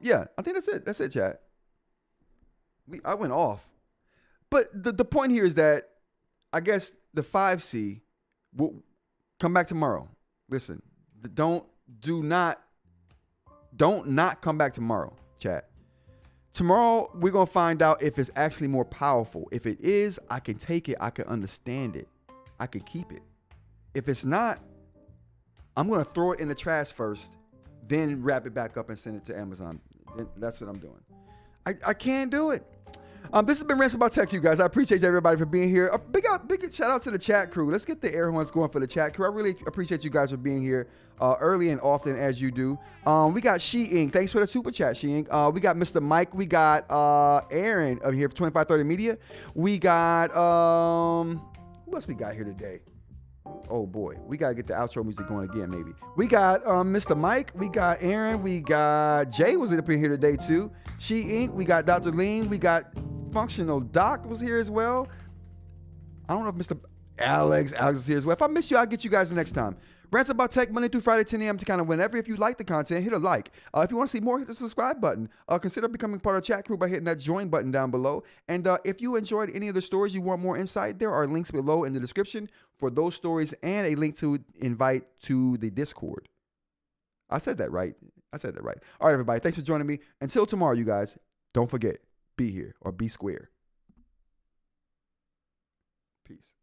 Yeah, I think that's it. That's it, chat. I went off. But the point here is that I guess the 5C will come back tomorrow. Listen, don't not come back tomorrow, chat. Tomorrow, we're going to find out if it's actually more powerful. If it is, I can take it. I can understand it. I can keep it. If it's not, I'm going to throw it in the trash first, then wrap it back up and send it to Amazon. That's what I'm doing. I can't do it. This has been Rants About Tech, you guys. I appreciate everybody for being here. A big shout out to the chat crew. Let's get the air horns going for the chat crew. I really appreciate you guys for being here early and often as you do. We got eInk. Thanks for the super chat, eInk. We got Mr. Mike. We got Aaron over here for 2530 Media. We got who else we got here today? Oh boy, we gotta get the outro music going again, maybe. We got Mr. Mike, we got Aaron, we got Jay was up in here today too. eInk, we got Dr. Lean, we got Functional Doc was here as well. I don't know if Mr. Alex is here as well. If I miss you, I'll get you guys the next time. Rants About Tech, Monday through Friday, 10 a.m. to kind of whenever. If you like the content, hit a like. If you want to see more, hit the subscribe button. Consider becoming part of the chat crew by hitting that join button down below. And if you enjoyed any of the stories, you want more insight, there are links below in the description for those stories and a link to invite to the Discord. I said that right. All right, everybody. Thanks for joining me. Until tomorrow, you guys, don't forget, be here or be square. Peace.